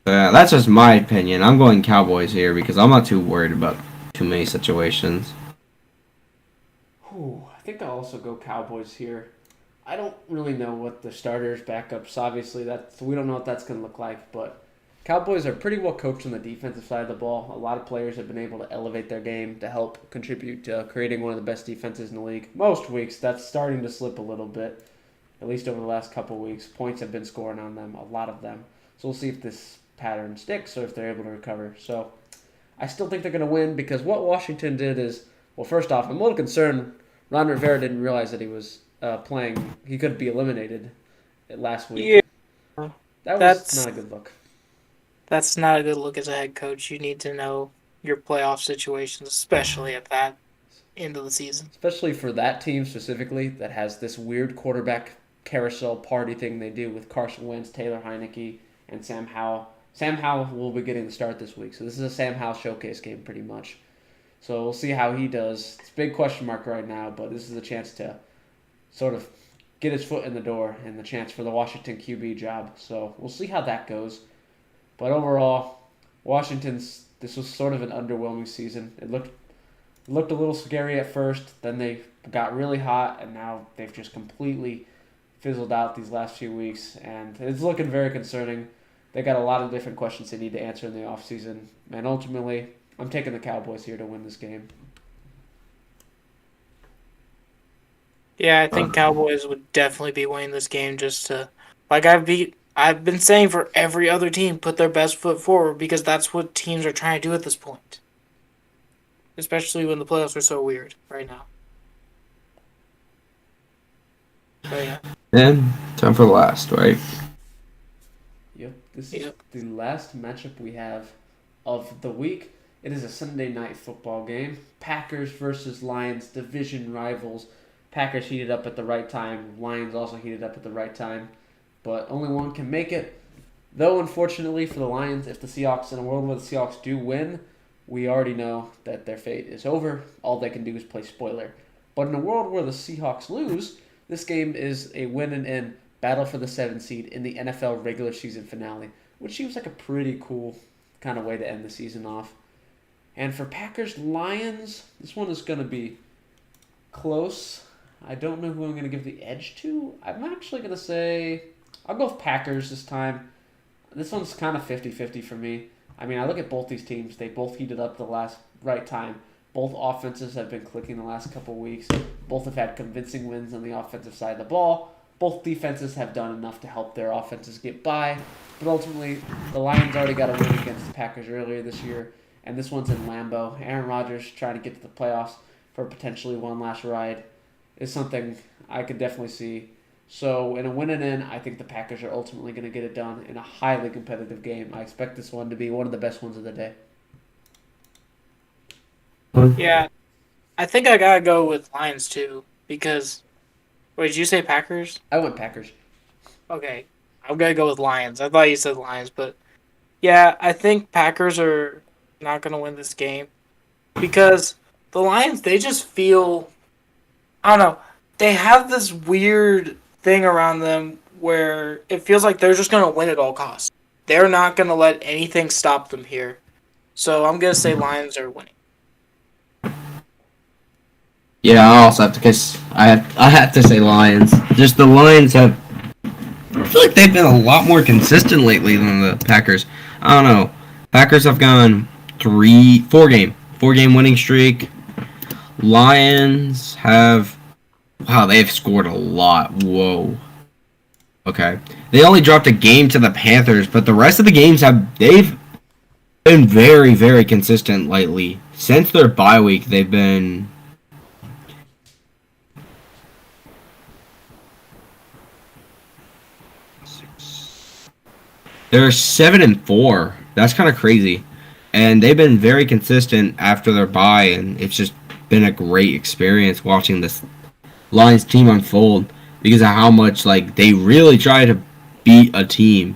That's just my opinion. I'm going Cowboys here because I'm not too worried about too many situations. Ooh, I think I'll also go Cowboys here. I don't really know what the starters, backups, obviously we don't know what that's going to look like, but Cowboys are pretty well coached on the defensive side of the ball. A lot of players have been able to elevate their game to help contribute to creating one of the best defenses in the league. Most weeks, that's starting to slip a little bit, at least over the last couple weeks. Points have been scoring on them, a lot of them. So we'll see if this pattern sticks or if they're able to recover. So I still think they're going to win because what Washington did is, well, first off, I'm a little concerned Ron Rivera didn't realize that he was playing. He could be eliminated last week. Yeah, That was that's not a good look. that's not a good look as a head coach. You need to know your playoff situations, especially at that end of the season. Especially for that team specifically that has this weird quarterback carousel party thing they do with Carson Wentz, Taylor Heineke, and Sam Howell. Sam Howell will be getting the start this week, so this is a Sam Howell showcase game pretty much. So we'll see how he does. It's a big question mark right now, but this is a chance to sort of get his foot in the door and the chance for the Washington QB job. So we'll see how that goes. But overall, this was sort of an underwhelming season. It looked a little scary at first, then they got really hot, and now they've just completely fizzled out these last few weeks, and it's looking very concerning. They got a lot of different questions they need to answer in the offseason, and ultimately, I'm taking the Cowboys here to win this game. Yeah, I think Cowboys would definitely be winning this game just to, like I've been saying for every other team, put their best foot forward because that's what teams are trying to do at this point. Especially when the playoffs are so weird right now. So yeah. And time for the last, right? Yep, this is the last matchup we have of the week. It is a Sunday night football game. Packers versus Lions, division rivals. Packers heated up at the right time. Lions also heated up at the right time. But only one can make it. Though, unfortunately for the Lions, if the Seahawks, in a world where the Seahawks do win, we already know that their fate is over. All they can do is play spoiler. But in a world where the Seahawks lose, this game is a win and in battle for the 7th seed in the NFL regular season finale, which seems like a pretty cool kind of way to end the season off. And for Packers-Lions, this one is going to be close. I don't know who I'm going to give the edge to. I'm actually going to say I'll go with Packers this time. This one's kind of 50-50 for me. I mean, I look at both these teams. They both heated up the last right time. Both offenses have been clicking the last couple weeks. Both have had convincing wins on the offensive side of the ball. Both defenses have done enough to help their offenses get by. But ultimately, the Lions already got a win against the Packers earlier this year, and this one's in Lambeau. Aaron Rodgers trying to get to the playoffs for potentially one last ride is something I could definitely see. So in a win and in, I think the Packers are ultimately going to get it done in a highly competitive game. I expect this one to be one of the best ones of the day. Yeah, I think I gotta go with Lions too because. Wait, did you say Packers? I went Packers. Okay, I'm gonna go with Lions. I thought you said Lions, but yeah, I think Packers are not gonna win this game because the Lions they just feel I don't know they have this weird thing around them where it feels like they're just gonna win at all costs. They're not gonna let anything stop them here. So I'm gonna say Lions are winning. Yeah, I also have to guess. I have to say Lions. Just the Lions have. I feel like they've been a lot more consistent lately than the Packers. I don't know. Packers have gone 4 game winning streak. Lions have. Wow, they've scored a lot. Whoa. Okay. They only dropped a game to the Panthers, but the rest of the games they've been very, very consistent lately. Since their bye week, they've been. They're 7-4. That's kind of crazy, and they've been very consistent after their bye, and it's just been a great experience watching this Lions team unfold because of how much like they really try to beat a team,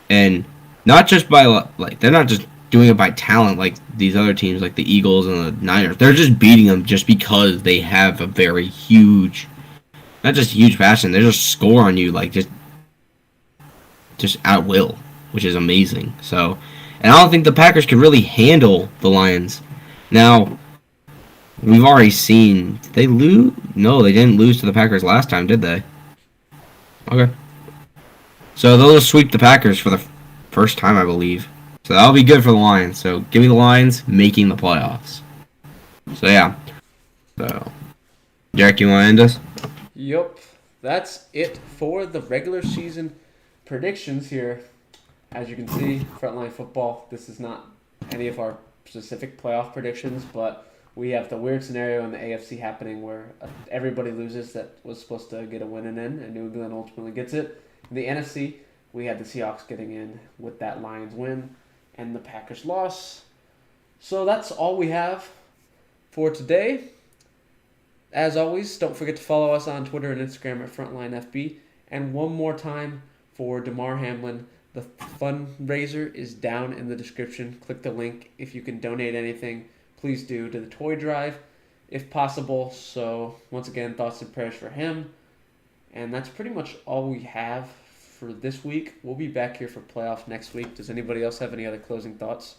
and not just by like they're not just doing it by talent like these other teams like the Eagles and the Niners. They're just beating them just because they have a very huge, not just huge passion. They just score on you like just at will, which is amazing. So, and I don't think the Packers can really handle the Lions. Now, we've already seen, did they lose? No, they didn't lose to the Packers last time, did they? Okay. So they'll just sweep the Packers for the first time, I believe. So that'll be good for the Lions. So give me the Lions making the playoffs. So yeah. So, Jack, you want to end us? Yup. That's it for the regular season predictions here. As you can see, Frontline Football, this is not any of our specific playoff predictions, but we have the weird scenario in the AFC happening where everybody loses that was supposed to get a win and New England ultimately gets it. In the NFC, we had the Seahawks getting in with that Lions win and the Packers loss. So that's all we have for today. As always, don't forget to follow us on Twitter and Instagram at FrontlineFB. And one more time for DeMar Hamlin, the fundraiser is down in the description. Click the link if you can donate anything. Please do to the toy drive if possible. So once again, thoughts and prayers for him. And that's pretty much all we have for this week. We'll be back here for playoffs next week. Does anybody else have any other closing thoughts?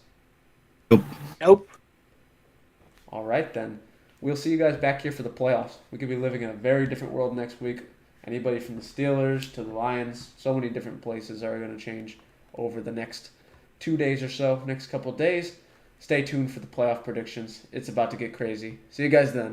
Nope. All right, then. We'll see you guys back here for the playoffs. We could be living in a very different world next week. Anybody from the Steelers to the Lions, so many different places are going to change over the next 2 days or so, next couple of days. Stay tuned for the playoff predictions. It's about to get crazy. See you guys then.